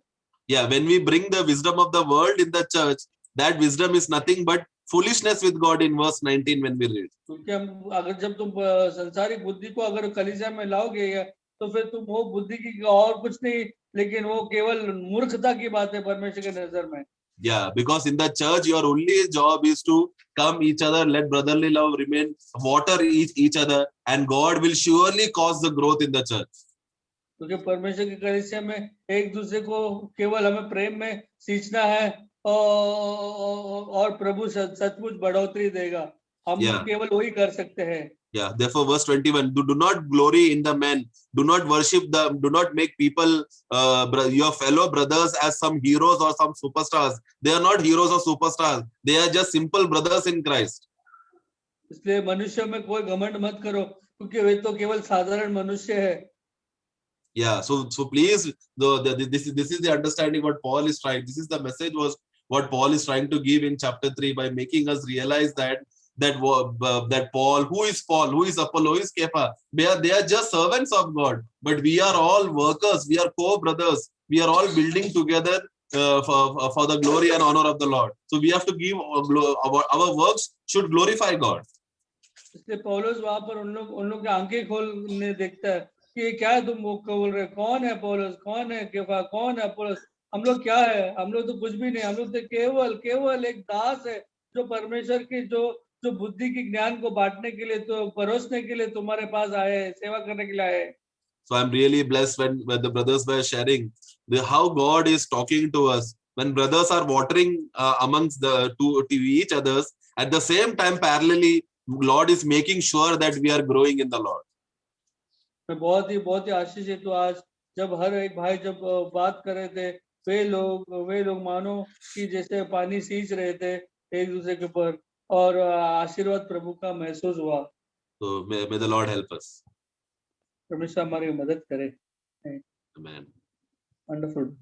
Yeah, when we bring the wisdom of the world in the church, that wisdom is nothing but foolishness with God in verse 19 when we read. क्योंकि हम अगर जब तुम संसारिक बुद्धि को अगर कलीसिया में लाओगे तो फिर तुम वो बुद्धि की और कुछ नहीं, लेकिन वो केवल मूर्खता की बात है परमेश्वर के नजर में। Yeah, because in the church, your only job is to come each other, let brotherly love remain, water each other, and God will surely cause the growth in the church. क्योंकि परमेश्वर के कलीसिया में एक दूसरे को केवल हमें प्रेम में सींचना है और प्रभु सचमुच बढ़ोतरी देगा। हम केवल वही कर सकते हैं। Yeah, therefore verse 21, do not glory in the men, do not worship them, do not make people your fellow brothers as some heroes or some superstars. They are not heroes or superstars, they are just simple brothers in Christ. इसलिए मनुष्य में कोई घमंड मत करो, क्योंकि वे तो केवल साधारण मनुष्य है। Yeah, so please, this is the understanding what Paul is trying. This is the message was what Paul is trying to give in chapter 3 by making us realize that Paul, who is Apollo, who is Kepha, they are just servants of God, but we are all workers, we are co-brothers, we are all building together for the glory and honor of the Lord. So we have to give our works should glorify God. इसलिए पौलुस वहां पर उन लोग की आंखें खोलने देखता है कि ये क्या है, तुम वो बोल रहे, कौन है पौलुस, कौन है केफा, कौन है अपोलोस, हम लोग क्या है, हम लोग तो कुछ भी नहीं, हम लोग तो केवल एक दास है जो परमेश्वर की जो बुद्धि की ज्ञान को बांटने के लिए, तो परोसने के लिए तुम्हारे पास आए, सेवा करने के लिए आए। So I'm really blessed when the brothers were sharing how God is talking to us. When brothers are watering amongst the to each others, at the same time parallelly, Lord is making sure that we are growing in the Lord. मैं बहुत ही आशीषित हूँ आज जब हर एक भाई जब बात कर रहे थे, वे लोग मानो कि जैसे पानी सींच रहे थे एक दूसरे के ऊपर, और आशीर्वाद प्रभु का महसूस हुआ। So may the Lord help us. परमेश्वर हमारी मदद करे। Amen. वंडरफुल।